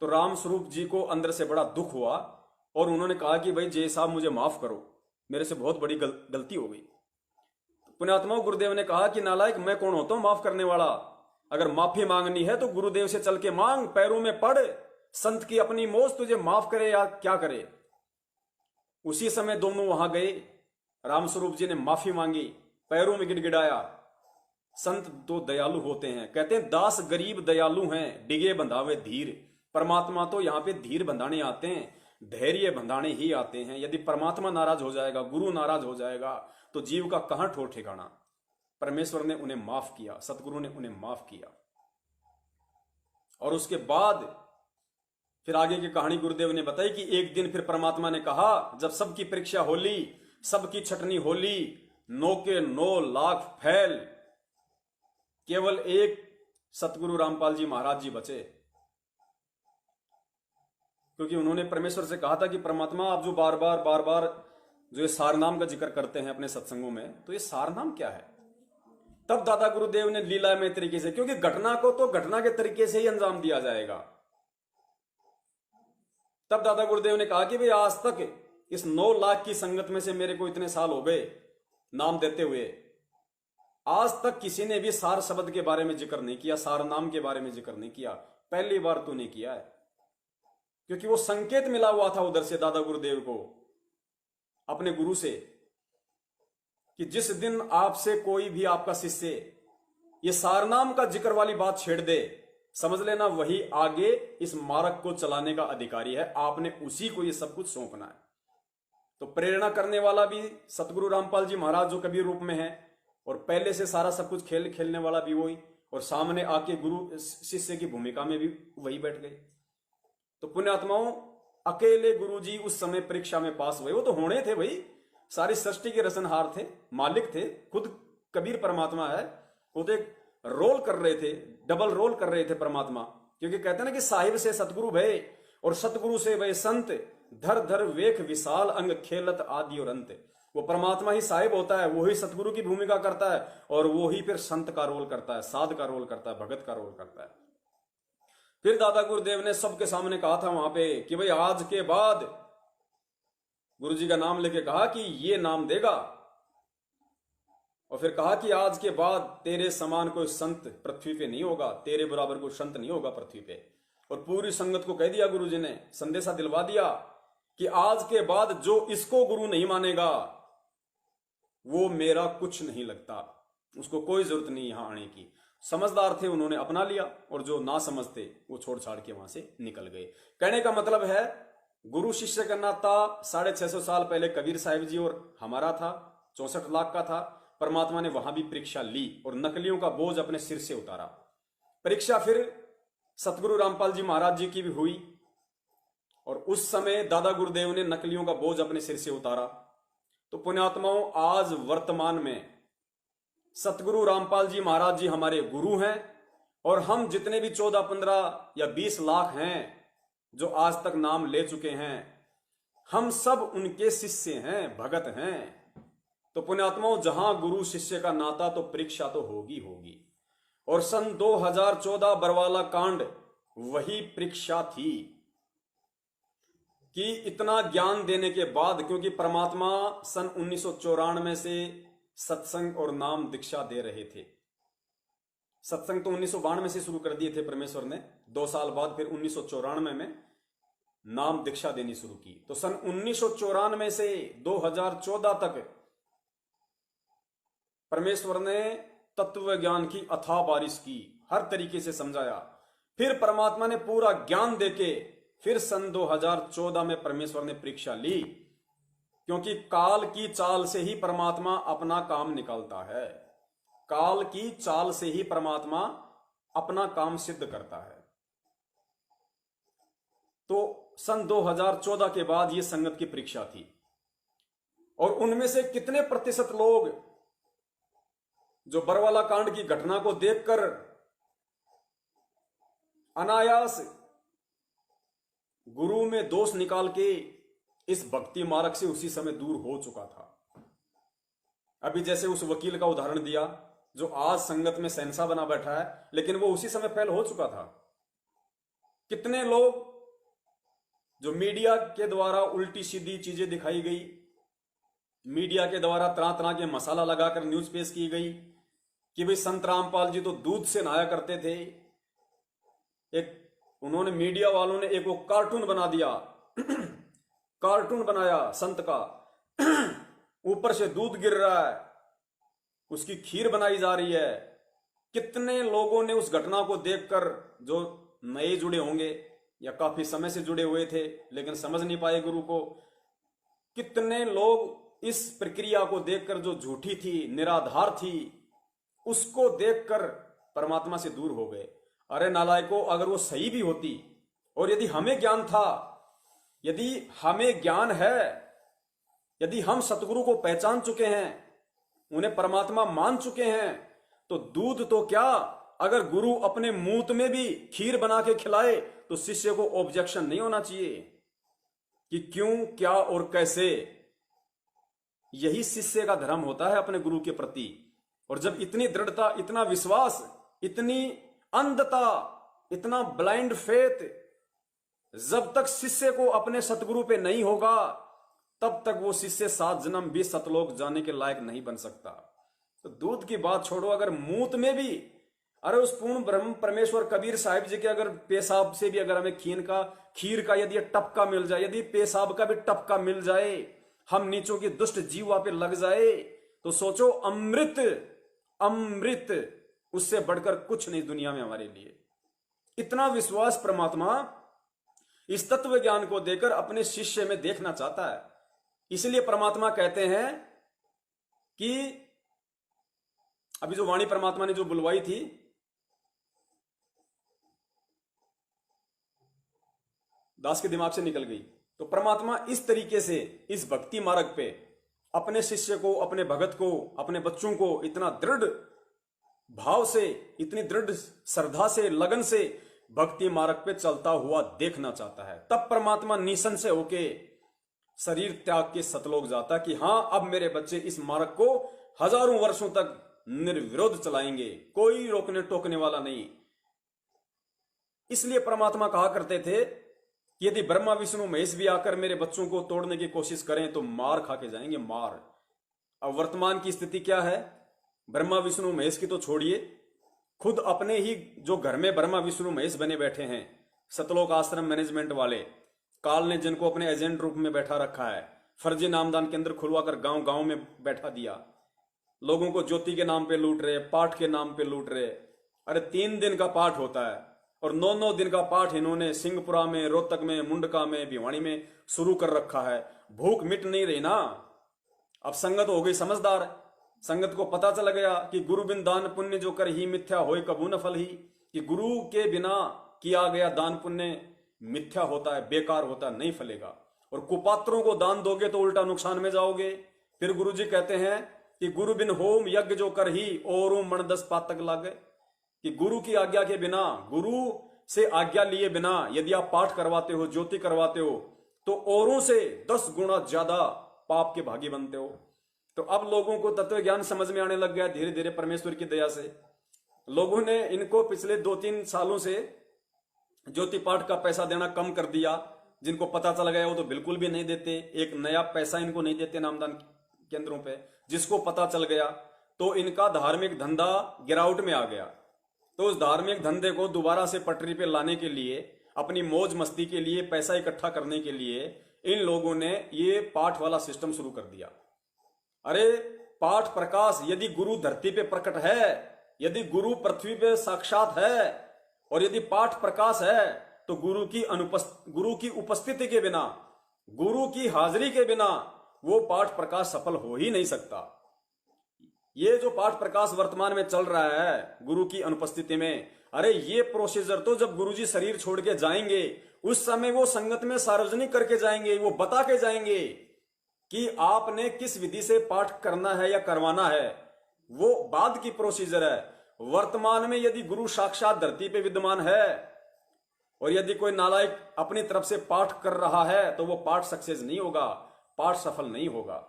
तो राम स्वरूप जी को अंदर से बड़ा दुख हुआ और उन्होंने कहा कि भाई जय साहब मुझे माफ करो, मेरे से बहुत बड़ी गलती हो गई। पुण्यात्माओं, गुरुदेव ने कहा कि नालायक, मैं कौन होता हूं माफ करने वाला? अगर माफी मांगनी है तो गुरुदेव से चल के मांग, पैरों में पड़, संत की अपनी मौज तुझे माफ करे या क्या करे। उसी समय दोनों वहां गए, रामस्वरूप जी ने माफी मांगी, पैरों में गिड़गिड़ाया। संत तो दयालु होते हैं, कहते हैं दास गरीब दयालु हैं, डिगे बंधावे धीर। परमात्मा तो यहां पे धीर बंधाने आते हैं, धैर्य बंधाने ही आते हैं। यदि परमात्मा नाराज हो जाएगा, गुरु नाराज हो जाएगा, तो जीव का कहां ठोर ठिकाना। परमेश्वर ने उन्हें माफ किया, सतगुरु ने उन्हें माफ किया। और उसके बाद फिर आगे की कहानी गुरुदेव ने बताई कि एक दिन फिर परमात्मा ने कहा, जब सबकी परीक्षा होली, सबकी छटनी होली, 9 के 9 लाख फैल, केवल एक सतगुरु रामपाल जी महाराज जी बचे। क्योंकि उन्होंने परमेश्वर से कहा था कि परमात्मा आप जो बार बार जो ये सारनाम का जिक्र करते हैं अपने सत्संगों में, तो ये सारनाम क्या है? तब दादा गुरुदेव ने लीलामय तरीके से, क्योंकि घटना को तो घटना के तरीके से ही अंजाम दिया जाएगा, तब दादा गुरुदेव ने कहा कि भाई आज तक इस 9 लाख की संगत में से मेरे को इतने साल हो गए नाम देते हुए, आज तक किसी ने भी सार शब्द के बारे में जिक्र नहीं किया, सार नाम के बारे में जिक्र नहीं किया। पहली बार तूने किया है। क्योंकि वो संकेत मिला हुआ था उधर से दादा गुरुदेव को, अपने गुरु से, कि जिस दिन आपसे कोई भी आपका शिष्य ये सारनाम का जिक्र वाली बात छेड़ दे, समझ लेना वही आगे इस मार्ग को चलाने का अधिकारी है, आपने उसी को ये सब कुछ सौंपना है। तो प्रेरणा करने वाला भी सतगुरु रामपाल जी महाराज जो कबीर रूप में है, और पहले से सारा सब कुछ खेल खेलने वाला भी वही, और सामने आके गुरु शिष्य की भूमिका में भी वही बैठ गए। तो पुण्यात्माओं, अकेले गुरु जी उस समय परीक्षा में पास हुए। वो तो होने थे भाई, सारी सृष्टि के रचनहार थे, मालिक थे, खुद कबीर परमात्मा है। वो तो एक रोल कर रहे थे, डबल रोल कर रहे थे परमात्मा। क्योंकि कहते हैं ना कि साहिब से सतगुरु भय और सतगुरु से भय संत, धर धर वेख विशाल अंग खेलत आदि और अंत। वो परमात्मा ही साहिब होता है, वो ही सतगुरु की भूमिका करता है, और वो ही फिर संत का रोल करता है, साध का रोल करता है, भगत का रोल करता है। फिर दादा गुरुदेव ने सबके सामने कहा था वहां पे कि भाई आज के बाद, गुरु जी का नाम लेके कहा कि ये नाम देगा, और फिर कहा कि आज के बाद तेरे समान कोई संत पृथ्वी पे नहीं होगा, तेरे बराबर कोई संत नहीं होगा पृथ्वी पे। और पूरी संगत को कह दिया गुरु जी ने, संदेशा दिलवा दिया कि आज के बाद जो इसको गुरु नहीं मानेगा वो मेरा कुछ नहीं लगता, उसको कोई जरूरत नहीं यहां आने की। समझदार थे, उन्होंने अपना लिया, और जो ना समझते वो छोड़ छाड़ के वहां से निकल गए। कहने का मतलब है, गुरु शिष्य का नाता 650 साल पहले कबीर साहिब जी और हमारा था, 64 लाख का था। परमात्मा ने वहां भी परीक्षा ली और नकलियों का बोझ अपने सिर से उतारा। परीक्षा फिर सतगुरु रामपाल जी महाराज जी की भी हुई, और उस समय दादा गुरुदेव ने नकलियों का बोझ अपने सिर से उतारा। तो पुण्यात्माओं, आज वर्तमान में सतगुरु रामपाल जी महाराज जी हमारे गुरु हैं, और हम जितने भी 14, 15 या 20 लाख हैं जो आज तक नाम ले चुके हैं, हम सब उनके शिष्य हैं, भगत हैं। तो पुण्यात्माओं, जहां गुरु शिष्य का नाता, तो परीक्षा तो होगी होगी। और सन 2014 बरवाला कांड वही परीक्षा थी कि इतना ज्ञान देने के बाद, क्योंकि परमात्मा सन 1994 से सत्संग और नाम दीक्षा दे रहे थे। सत्संग तो 1992 से शुरू कर दिए थे परमेश्वर ने, 2 साल बाद फिर 1994 में नाम दीक्षा देनी शुरू की। तो सन 1994 से 2014 तक परमेश्वर ने तत्व ज्ञान की अथाह बारिश की, हर तरीके से समझाया। फिर परमात्मा ने पूरा ज्ञान देके फिर सन 2014 में परमेश्वर ने परीक्षा ली, क्योंकि काल की चाल से ही परमात्मा अपना काम निकालता है। काल की चाल से ही परमात्मा अपना काम सिद्ध करता है। तो सन 2014 के बाद यह संगत की परीक्षा थी, और उनमें से कितने प्रतिशत लोग जो बरवाला कांड की घटना को देखकर अनायास गुरु में दोष निकाल के इस भक्ति मार्ग से उसी समय दूर हो चुका था। अभी जैसे उस वकील का उदाहरण दिया जो आज संगत में शहंशाह बना बैठा है, लेकिन वो उसी समय फेल हो चुका था। कितने लोग जो मीडिया के द्वारा उल्टी सीधी चीजें दिखाई गई, मीडिया के द्वारा तरह तरह के मसाला लगाकर न्यूज पेश की गई कि भाई संत रामपाल जी तो दूध से नहाया करते थे। एक उन्होंने मीडिया वालों ने एक वो कार्टून बना दिया कार्टून बनाया संत का ऊपर से दूध गिर रहा है, उसकी खीर बनाई जा रही है। कितने लोगों ने उस घटना को देखकर, जो नए जुड़े होंगे या काफी समय से जुड़े हुए थे लेकिन समझ नहीं पाए गुरु को, कितने लोग इस प्रक्रिया को देखकर जो झूठी थी, निराधार थी, उसको देखकर परमात्मा से दूर हो गए। अरे नालायकों, अगर वो सही भी होती और यदि हमें ज्ञान था, यदि हमें ज्ञान है, यदि हम सतगुरु को पहचान चुके हैं, उन्हें परमात्मा मान चुके हैं, तो दूध तो क्या, अगर गुरु अपने मूत में भी खीर बना के खिलाए तो शिष्य को ऑब्जेक्शन नहीं होना चाहिए कि क्यों, क्या और कैसे। यही शिष्य का धर्म होता है अपने गुरु के प्रति। और जब इतनी दृढ़ता, इतना विश्वास, इतनी अंधता, इतना ब्लाइंड फेथ जब तक शिष्य को अपने सतगुरु पे नहीं होगा, तब तक वो शिष्य 7 जन्म 20 सतलोक जाने के लायक नहीं बन सकता। तो दूध की बात छोड़ो, अगर मूत में भी, अरे उस पूर्ण ब्रह्म परमेश्वर कबीर साहिब जी के अगर पेशाब से भी अगर हमें खीर का यदि टपका मिल जाए, यदि पेशाब का भी टपका मिल जाए, हम नीचों की दुष्ट जीवा पे लग जाए, तो सोचो अमृत, अमृत उससे बढ़कर कुछ नहीं दुनिया में हमारे लिए। इतना विश्वास परमात्मा इस तत्व ज्ञान को देकर अपने शिष्य में देखना चाहता है। इसलिए परमात्मा कहते हैं कि अभी जो वाणी परमात्मा ने जो बुलवाई थी, दास के दिमाग से निकल गई, तो परमात्मा इस तरीके से इस भक्ति मार्ग पे अपने शिष्य को, अपने भगत को, अपने बच्चों को इतना दृढ़ भाव से, इतनी दृढ़ श्रद्धा से, लगन से भक्ति मार्ग पे चलता हुआ देखना चाहता है। तब परमात्मा निसंशय से होके शरीर त्याग के सतलोक जाता कि हां, अब मेरे बच्चे इस मार्ग को हजारों वर्षों तक निर्विरोध चलाएंगे, कोई रोकने टोकने वाला नहीं। इसलिए परमात्मा कहा करते थे कि यदि ब्रह्मा विष्णु महेश भी आकर मेरे बच्चों को तोड़ने की कोशिश करें तो मार खा के जाएंगे, मार। अब वर्तमान की स्थिति क्या है? ब्रह्मा विष्णु महेश की तो छोड़िए, खुद अपने ही जो घर में ब्रह्मा विष्णु महेश बने बैठे हैं, सतलोक आश्रम मैनेजमेंट वाले, काल ने जिनको अपने एजेंट रूप में बैठा रखा है, फर्जी नामदान केंद्र खुलवाकर गांव गांव में बैठा दिया, लोगों को ज्योति के नाम पे लूट रहे, पाठ के नाम पे लूट रहे। अरे 3 दिन का पाठ होता है और 9-9 दिन का पाठ इन्होंने सिंहपुरा में, रोहतक में, मुंडका में, भिवानी में शुरू कर रखा है। भूख मिट नहीं रही ना। अब संगत हो गई समझदार, संगत को पता चल गया कि गुरु बिन दान पुण्य जो कर ही मिथ्या होए कबू न फल ही, कि गुरु के बिना किया गया दान पुण्य मिथ्या होता है, बेकार होता है, नहीं फलेगा। और कुपात्रों को दान दोगे तो उल्टा नुकसान में जाओगे। फिर गुरु जी कहते हैं कि गुरु बिन होम यज्ञ जो कर ही और मन 10 पातक लागे, कि गुरु की आज्ञा के बिना, गुरु से आज्ञा लिए बिना यदि आप पाठ करवाते हो, ज्योति करवाते हो, तो औरों से 10 गुना ज्यादा पाप के भागी बनते हो। तो अब लोगों को तत्व ज्ञान समझ में आने लग गया धीरे धीरे परमेश्वर की दया से। लोगों ने इनको पिछले 2-3 सालों से ज्योति पाठ का पैसा देना कम कर दिया। जिनको पता चल गया वो तो बिल्कुल भी नहीं देते, एक नया पैसा इनको नहीं देते नामदान केंद्रों पे। जिसको पता चल गया तो इनका धार्मिक धंधा गिरावट में आ गया। तो उस धार्मिक धंधे को दोबारा से पटरी पे लाने के लिए, अपनी मौज मस्ती के लिए, पैसा इकट्ठा करने के लिए इन लोगों ने ये पाठ वाला सिस्टम शुरू कर दिया। अरे पाठ प्रकाश, यदि गुरु धरती पे प्रकट है, यदि गुरु पृथ्वी पे साक्षात है और यदि पाठ प्रकाश है, तो गुरु की उपस्थिति के बिना, गुरु की हाजिरी के बिना वो पाठ प्रकाश सफल हो ही नहीं सकता। ये जो पाठ प्रकाश वर्तमान में चल रहा है गुरु की अनुपस्थिति में, अरे ये प्रोसीजर तो जब गुरुजी शरीर छोड़ के जाएंगे उस समय वो संगत में सार्वजनिक करके जाएंगे, वो बता के जाएंगे कि आपने किस विधि से पाठ करना है या करवाना है। वो बाद की प्रोसीजर है। वर्तमान में यदि गुरु साक्षात धरती पे विद्यमान है और यदि कोई नालायक अपनी तरफ से पाठ कर रहा है तो वो पाठ सक्सेस नहीं होगा, पाठ सफल नहीं होगा।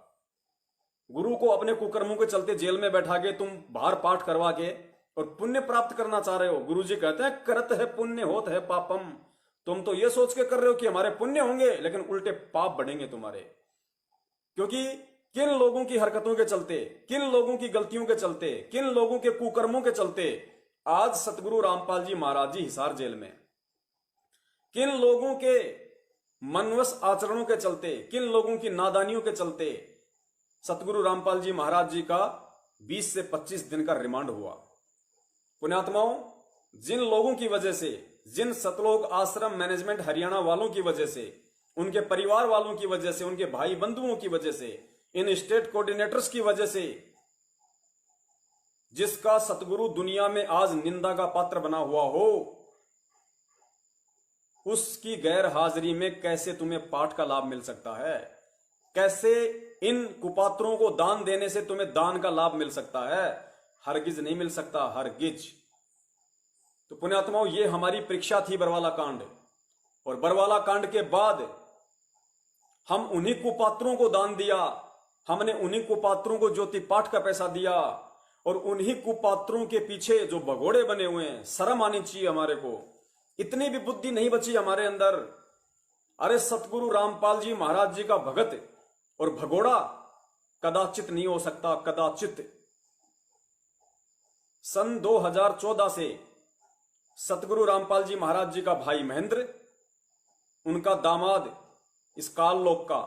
गुरु को अपने कुकर्मों के चलते जेल में बैठा के तुम बाहर पाठ करवा के और पुण्य प्राप्त करना चाह रहे हो। गुरु जी कहते हैं करत है पुण्य होत है पापम। तुम तो ये सोच के कर रहे हो कि हमारे पुण्य होंगे, लेकिन उल्टे पाप बढ़ेंगे तुम्हारे। क्योंकि किन लोगों की हरकतों के चलते, किन लोगों की गलतियों के चलते, किन लोगों के कुकर्मों के चलते आज सतगुरु रामपाल जी महाराज जी हिसार जेल में, किन लोगों के मनवश आचरणों के चलते, किन लोगों की नादानियों के चलते सतगुरु रामपाल जी महाराज जी का 20 से 25 दिन का रिमांड हुआ। पुण्यात्माओं, जिन लोगों की वजह से, जिन सतलोक आश्रम मैनेजमेंट हरियाणा वालों की वजह से, उनके परिवार वालों की वजह से, उनके भाई बंधुओं की वजह से, इन स्टेट कोऑर्डिनेटर्स की वजह से, जिसका सतगुरु दुनिया में आज निंदा का पात्र बना हुआ हो, उसकी गैर हाजिरी में कैसे तुम्हें पाठ का लाभ मिल सकता है? कैसे इन कुपात्रों को दान देने से तुम्हें दान का लाभ मिल सकता है? हरगिज नहीं मिल सकता, हरगिज। तो पुण्यात्माओं, ये हमारी परीक्षा थी बरवाला कांड। और बरवाला कांड के बाद हम उन्हीं कुपात्रों को दान दिया, हमने उन्हीं कुपात्रों को ज्योति पाठ का पैसा दिया, और उन्हीं कुपात्रों के पीछे जो भगोड़े बने हुए हैं, शर्म आनी चाहिए हमारे को। इतनी भी बुद्धि नहीं बची हमारे अंदर। अरे सतगुरु रामपाल जी महाराज जी का भगत और भगोड़ा कदाचित नहीं हो सकता, कदाचित। सन 2014 से सतगुरु रामपाल जी महाराज जी का भाई महेंद्र, उनका दामाद इस काल लोक का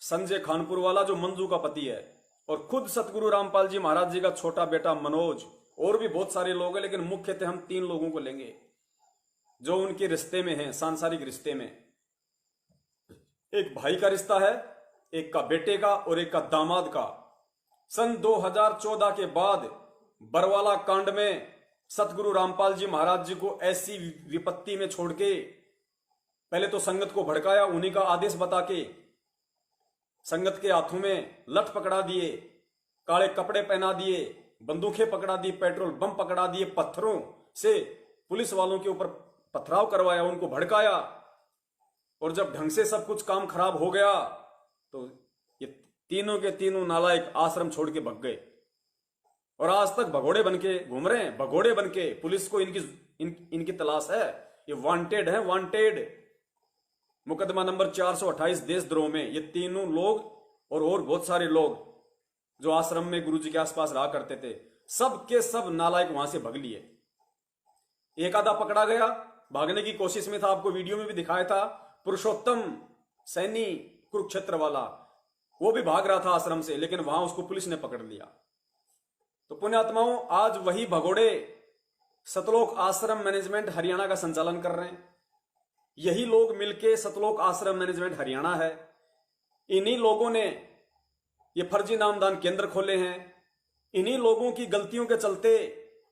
संजय खानपुर वाला जो मंजू का पति है, और खुद सतगुरु रामपाल जी महाराज जी का छोटा बेटा मनोज, और भी बहुत सारे लोग हैं, लेकिन मुख्यतः हम 3 लोगों को लेंगे जो उनके रिश्ते में हैं, सांसारिक रिश्ते में। एक भाई का रिश्ता है, एक का बेटे का और एक का दामाद का। सन 2014 के बाद बरवाला कांड में सतगुरु रामपाल जी महाराज जी को ऐसी विपत्ति में छोड़ के पहले तो संगत को भड़काया, उन्हीं का आदेश बता के संगत के हाथों में लठ पकड़ा दिए, काले कपड़े पहना दिए, बंदूकें पकड़ा दी, पेट्रोल बम पकड़ा दिए, पत्थरों से पुलिस वालों के ऊपर पथराव करवाया, उनको भड़काया। और जब ढंग से सब कुछ काम खराब हो गया तो ये तीनों के तीनों नालायक आश्रम छोड़ के भग गए, और आज तक भगोड़े बनके घूम रहे हैं। भगोड़े बनके पुलिस को इनकी तलाश है, ये वांटेड है, वांटेड। मुकदमा नंबर 428 देशद्रोह में ये तीनों लोग और बहुत सारे लोग जो आश्रम में गुरुजी के आसपास रहा करते थे, सब के सब नालायक वहां से भग लिए। एक आधा पकड़ा गया, भागने की कोशिश में था, आपको वीडियो में भी दिखाया था, पुरुषोत्तम सैनी कुरुक्षेत्र वाला, वो भी भाग रहा था आश्रम से, लेकिन वहां उसको पुलिस ने पकड़ लिया। तो पुण्यात्माओं, आज वही भगोड़े सतलोक आश्रम मैनेजमेंट हरियाणा का संचालन कर रहे हैं। यही लोग मिलके सतलोक आश्रम मैनेजमेंट हरियाणा है। इन्हीं लोगों ने ये फर्जी नामदान केंद्र खोले हैं। इन्हीं लोगों की गलतियों के चलते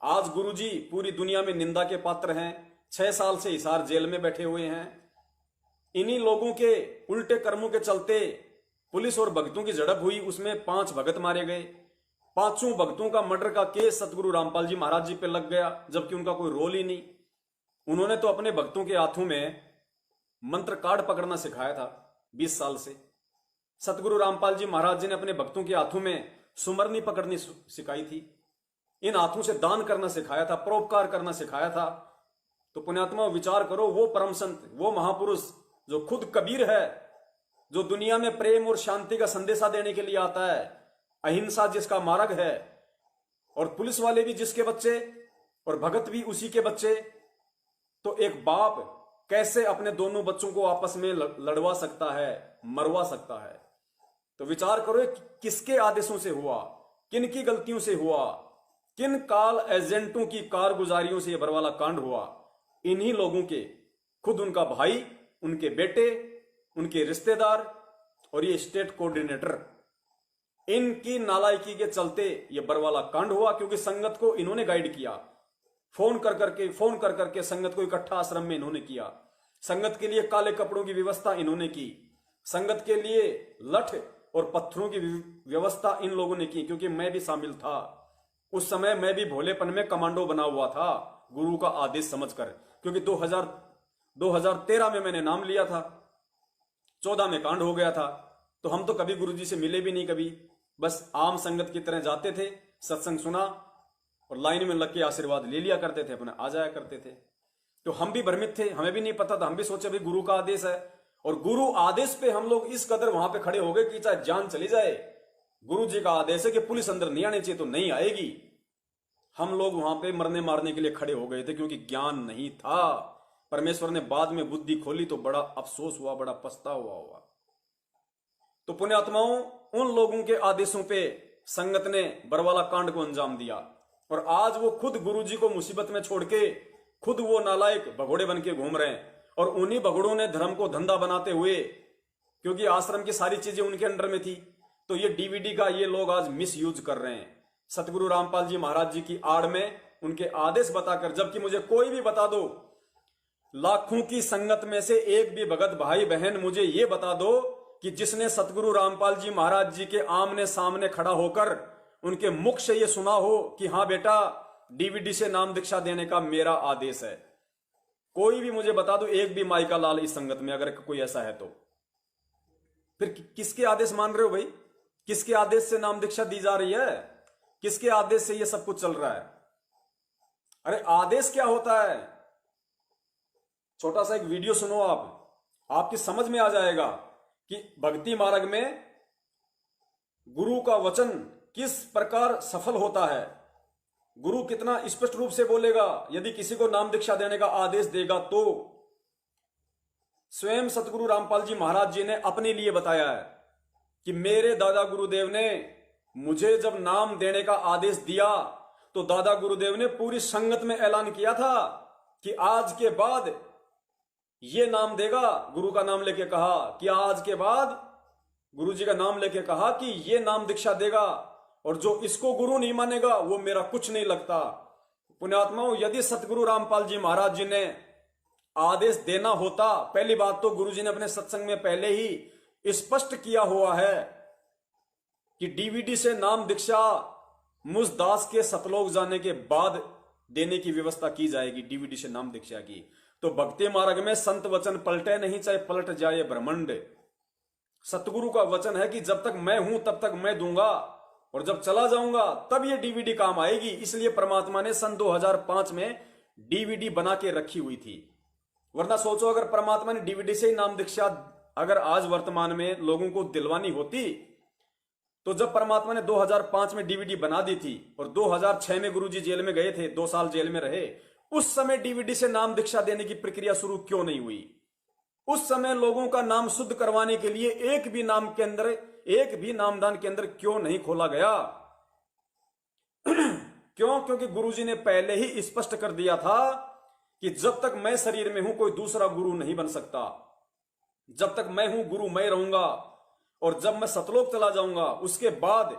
आज गुरुजी पूरी दुनिया में निंदा के पात्र हैं। 6 साल से हिसार जेल में बैठे हुए हैं। इन्हीं लोगों के उल्टे कर्मों के चलते पुलिस और भक्तों की झड़प हुई, उसमें 5 भगत मारे गए। 5 भक्तों का मर्डर का केस सतगुरु रामपाल जी महाराज जी पे लग गया, जबकि उनका कोई रोल ही नहीं। उन्होंने तो अपने भक्तों के हाथों में मंत्र कार्ड पकड़ना सिखाया था 20 साल से। सतगुरु रामपाल जी महाराज जी ने अपने भक्तों के हाथों में सुमरनी पकड़नी सिखाई थी, इन हाथों से दान करना सिखाया था, परोपकार करना सिखाया था। तो पुण्यात्मा विचार करो, वो परम संत, वो महापुरुष जो खुद कबीर है, जो दुनिया में प्रेम और शांति का संदेशा देने के लिए आता है, अहिंसा जिसका मार्ग है, और पुलिस वाले भी जिसके बच्चे और भगत भी उसी के बच्चे, तो एक बाप कैसे अपने दोनों बच्चों को आपस में लड़वा सकता है, मरवा सकता है? तो विचार करो किसके आदेशों से हुआ, किन की गलतियों से हुआ, किन काल एजेंटों की कारगुजारियों से यह बरवाला कांड हुआ। इन्हीं लोगों के, खुद उनका भाई, उनके बेटे, उनके रिश्तेदार और ये स्टेट कोऑर्डिनेटर, इनकी नालायकी के चलते ये बरवाला कांड हुआ। क्योंकि संगत को इन्होंने गाइड किया, फोन कर करके संगत को इकट्ठा आश्रम में इन्होंने किया। संगत के लिए काले कपड़ों की व्यवस्था इन्होंने की, संगत के लिए लठ और पत्थरों की व्यवस्था इन लोगों ने की। क्योंकि मैं भी शामिल था उस समय, मैं भी भोलेपन में कमांडो बना हुआ था, गुरु का आदेश समझकर। क्योंकि 2013 में मैंने नाम लिया था, 14 में कांड हो गया था। तो हम तो कभी गुरुजी से मिले भी नहीं, कभी बस आम संगत की तरह जाते थे, सत्संग सुना और लाइन में लग के आशीर्वाद ले लिया करते थे, अपने आ जाया करते थे। तो हम भी भ्रमित थे, हमें भी नहीं पता था, हम भी सोचे भाई गुरु का आदेश है। और गुरु आदेश पे हम लोग इस कदर वहां पे खड़े हो गए कि चाहे जान चली जाए, गुरु जी का आदेश है कि पुलिस अंदर नहीं आनी चाहिए तो नहीं आएगी। हम लोग वहां पे मरने मारने के लिए खड़े हो गए थे, क्योंकि ज्ञान नहीं था। परमेश्वर ने बाद में बुद्धि खोली तो बड़ा अफसोस हुआ, बड़ा पछतावा हुआ। तो पुण्यात्माओं, उन लोगों के आदेशों पे संगत ने बरवाला कांड को अंजाम दिया, और आज वो खुद गुरुजी को मुसीबत में छोड़ के खुद वो नालायक भगोड़े बन के घूम रहे हैं। और उन्हीं भगोड़ों ने धर्म को धंधा बनाते हुए, क्योंकि आश्रम की सारी चीजें उनके अंडर में थी, तो ये डीवीडी का ये लोग आज मिस यूज कर रहे हैं सतगुरु रामपाल जी महाराज जी की आड़ में, उनके आदेश बताकर। जबकि मुझे कोई भी बता दो, लाखों की संगत में से एक भी भगत भाई बहन मुझे ये बता दो कि जिसने सतगुरु रामपाल जी महाराज जी के आमने सामने खड़ा होकर उनके मुख से ये सुना हो कि हाँ बेटा, डीवीडी से नाम दीक्षा देने का मेरा आदेश है। कोई भी मुझे बता दो, एक भी माई का लाल इस संगत में अगर कोई ऐसा है तो फिर किसके आदेश मान रहे हो भाई? किसके आदेश से नाम दीक्षा दी जा रही है? किसके आदेश से ये सब कुछ चल रहा है? अरे आदेश क्या होता है? छोटा सा एक वीडियो सुनो आप, आपकी समझ में आ जाएगा कि भक्ति मार्ग में गुरु का वचन किस प्रकार सफल होता है। गुरु कितना स्पष्ट रूप से बोलेगा यदि किसी को नाम दीक्षा देने का आदेश देगा तो। स्वयं सतगुरु रामपाल जी महाराज जी ने अपने लिए बताया है कि मेरे दादा गुरुदेव ने मुझे जब नाम देने का आदेश दिया तो दादा गुरुदेव ने पूरी संगत में ऐलान किया था कि आज के बाद ये नाम देगा। गुरु का नाम लेके कहा कि आज के बाद गुरु जी का नाम लेके कहा कि ये नाम दीक्षा देगा, और जो इसको गुरु नहीं मानेगा वो मेरा कुछ नहीं लगता। पुण्यात्माओं, यदि सतगुरु रामपाल जी महाराज जी ने आदेश देना होता, पहली बात तो गुरु जी ने अपने सत्संग में पहले ही स्पष्ट किया हुआ है कि डीवीडी से नाम दीक्षा मुझ दास के सतलोक जाने के बाद देने की व्यवस्था की जाएगी, डीवीडी से नाम दीक्षा की। तो भक्ति मार्ग में संत वचन पलटे नहीं, चाहे पलट जाए ब्रह्मांड। सतगुरु का वचन है कि जब तक मैं हूं तब तक मैं दूंगा, और जब चला जाऊंगा तब ये डीवीडी काम आएगी। इसलिए परमात्मा ने सन 2005 में डीवीडी बना के रखी हुई थी। वरना सोचो, अगर परमात्मा ने डीवीडी से ही नाम दीक्षा अगर आज वर्तमान में लोगों को दिलवानी होती, तो जब परमात्मा ने 2005 में डीवीडी बना दी थी और 2006 में गुरुजी जेल में गए थे, 2 साल जेल में रहे, उस समय डीवीडी से नाम दीक्षा देने की प्रक्रिया शुरू क्यों नहीं हुई? उस समय लोगों का नाम शुद्ध करवाने के लिए एक भी नाम के अंदर, एक भी नामदान के अंदर क्यों नहीं खोला गया? क्यों? क्योंकि गुरुजी ने पहले ही स्पष्ट कर दिया था कि जब तक मैं शरीर में हूं कोई दूसरा गुरु नहीं बन सकता। जब तक मैं हूं गुरु मैं रहूंगा, और जब मैं सतलोक चला जाऊंगा उसके बाद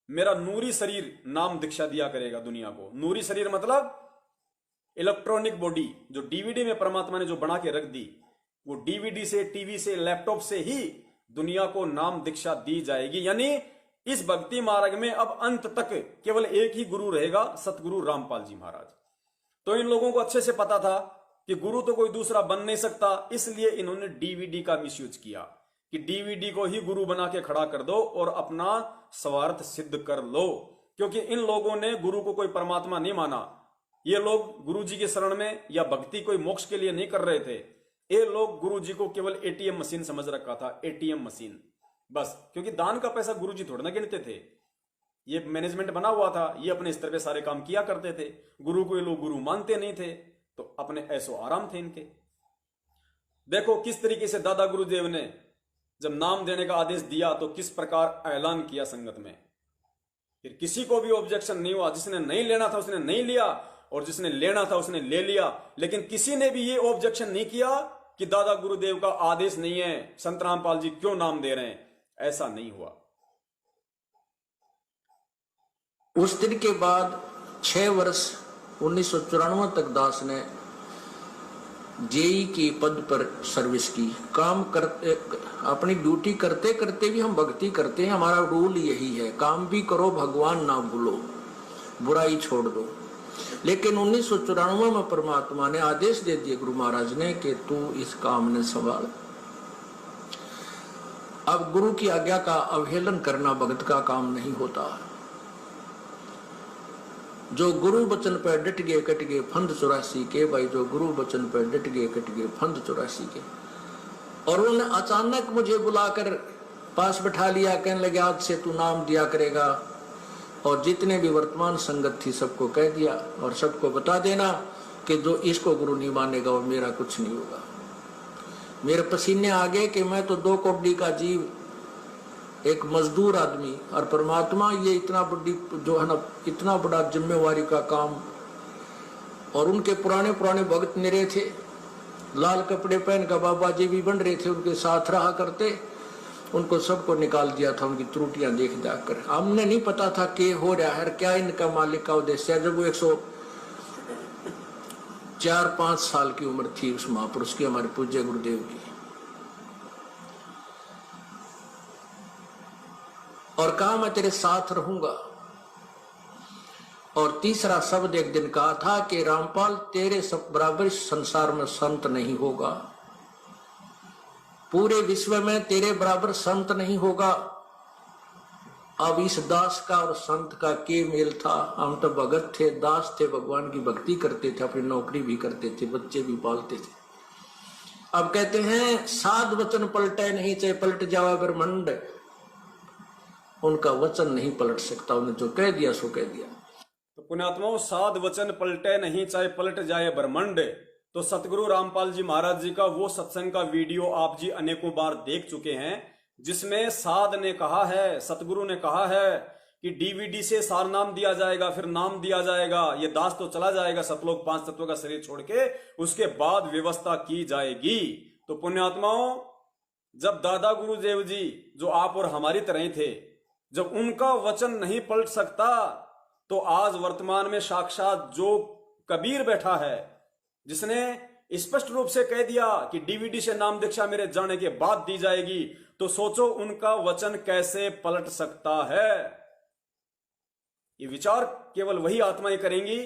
मेरा नूरी शरीर नाम दीक्षा दिया करेगा दुनिया को। नूरी शरीर मतलब इलेक्ट्रॉनिक बॉडी, जो डीवीडी में परमात्मा ने जो बना के रख दी, वो डीवीडी से, टीवी से, लैपटॉप से ही दुनिया को नाम दीक्षा दी जाएगी। यानी इस भक्ति मार्ग में अब अंत तक केवल एक ही गुरु रहेगा, सतगुरु रामपाल जी महाराज। तो इन लोगों को अच्छे से पता था कि गुरु तो कोई दूसरा बन नहीं सकता, इसलिए इन्होंने डीवीडी का मिसयूज किया कि डीवीडी को ही गुरु बना के खड़ा कर दो और अपना स्वार्थ सिद्ध कर लो। क्योंकि इन लोगों ने गुरु को कोई परमात्मा नहीं माना। ये लोग गुरु जी के शरण में या भक्ति कोई मोक्ष के लिए नहीं कर रहे थे। ये लोग गुरु जी को केवल एटीएम मशीन समझ रखा था, एटीएम मशीन बस। क्योंकि दान का पैसा गुरु जी थोड़ा ना गिनते थे, ये मैनेजमेंट बना हुआ था, ये अपने स्तर पे सारे काम किया करते थे। गुरु को ये लोग गुरु मानते नहीं थे, तो अपने ऐसो आराम थे इनके। देखो किस तरीके से दादा गुरुदेव ने जब नाम देने का आदेश दिया तो किस प्रकार ऐलान किया संगत में। फिर किसी को भी ऑब्जेक्शन नहीं हुआ। जिसने नहीं लेना था उसने नहीं लिया, और जिसने लेना था उसने ले लिया। लेकिन किसी ने भी ये ऑब्जेक्शन नहीं किया कि दादा गुरुदेव का आदेश नहीं है, संत रामपाल जी क्यों नाम दे रहे हैं। ऐसा नहीं हुआ। उस दिन के बाद 6 वर्ष 1994 तक दास ने जेई के पद पर सर्विस की। काम करते, अपनी ड्यूटी करते करते भी हम भक्ति करते हैं। हमारा रूल यही है, काम भी करो भगवान ना भूलो, बुराई छोड़ दो। लेकिन 1994 में परमात्मा ने आदेश दे दिए गुरु महाराज ने कि तू इस काम ने संभाल। अब गुरु की आज्ञा का अवहेलन करना भगत का काम नहीं होता। जो गुरु वचन पर डट गए कट गए फंद 84 के। भाई जो गुरु वचन पर डट गए कट गए फंद 84 के। और उन्होंने अचानक मुझे बुलाकर पास बैठा लिया, कहने लगे आज से तू नाम दिया करेगा। और जितने भी वर्तमान संगत थी सबको कह दिया और सबको बता देना कि जो इसको गुरु नहीं मानेगा वो मेरा कुछ नहीं होगा। मेरे पसीने आ गए कि मैं तो 2 कौड़ी का जीव, एक मजदूर आदमी, और परमात्मा ये इतना बड़ी जो है ना, इतना बड़ा जिम्मेवारी का काम। और उनके पुराने पुराने भक्त मेरे थे, लाल कपड़े पहन कर बाबा जी भी बन रहे थे, उनके साथ रहा करते। उनको सबको निकाल दिया था उनकी त्रुटियां देख जाकर। हमने नहीं पता था कि हो रहा है क्या इनका मालिक का उद्देश्य है। जब वो 104-5 साल की उम्र थी उस महापुरुष की, हमारे पूज्य गुरुदेव की। और कहा मैं तेरे साथ रहूंगा। और तीसरा शब्द एक दिन कहा था कि रामपाल तेरे सब बराबर संसार में संत नहीं होगा, पूरे विश्व में तेरे बराबर संत नहीं होगा। अब इस दास का और संत का के मेल था। हम तो भगत थे, दास थे, भगवान की भक्ति करते थे, अपनी नौकरी भी करते थे, बच्चे भी पालते थे। अब कहते हैं साध वचन पलटे नहीं, चाहे पलट जावा ब्रह्मंड। उनका वचन नहीं पलट सकता, उन्हें जो कह दिया सो कह दिया। तो पुण्यात्माओं, साध वचन पलटे नहीं चाहे पलट जाए ब्रह्मांड। तो सतगुरु रामपाल जी महाराज जी का वो सत्संग का वीडियो आप जी अनेकों बार देख चुके हैं, जिसमें साध ने कहा है, सतगुरु ने कहा है कि डीवीडी से सार नाम दिया जाएगा, फिर नाम दिया जाएगा, ये दास तो चला जाएगा सतलोक 5 तत्वों का शरीर छोड़ के, उसके बाद व्यवस्था की जाएगी। तो पुण्यात्माओं, जब दादा गुरुदेव जी जो आप और हमारी तरह ही थे, जब उनका वचन नहीं पलट सकता, तो आज वर्तमान में साक्षात जो कबीर बैठा है, जिसने स्पष्ट रूप से कह दिया कि डीवीडी से नाम दीक्षा मेरे जाने के बाद दी जाएगी, तो सोचो उनका वचन कैसे पलट सकता है। ये विचार केवल वही आत्माएं करेंगी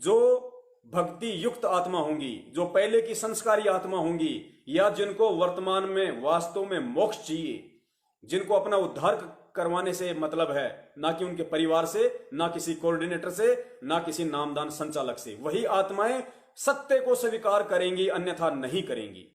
जो भक्ति युक्त आत्मा होंगी, जो पहले की संस्कारी आत्मा होंगी, या जिनको वर्तमान में वास्तव में मोक्ष चाहिए, जिनको अपना उद्धार करवाने से मतलब है, ना कि उनके परिवार से, ना किसी कोऑर्डिनेटर से, ना किसी नामदान संचालक से। वही आत्माएं सत्य को स्वीकार करेंगी, अन्यथा नहीं करेंगी।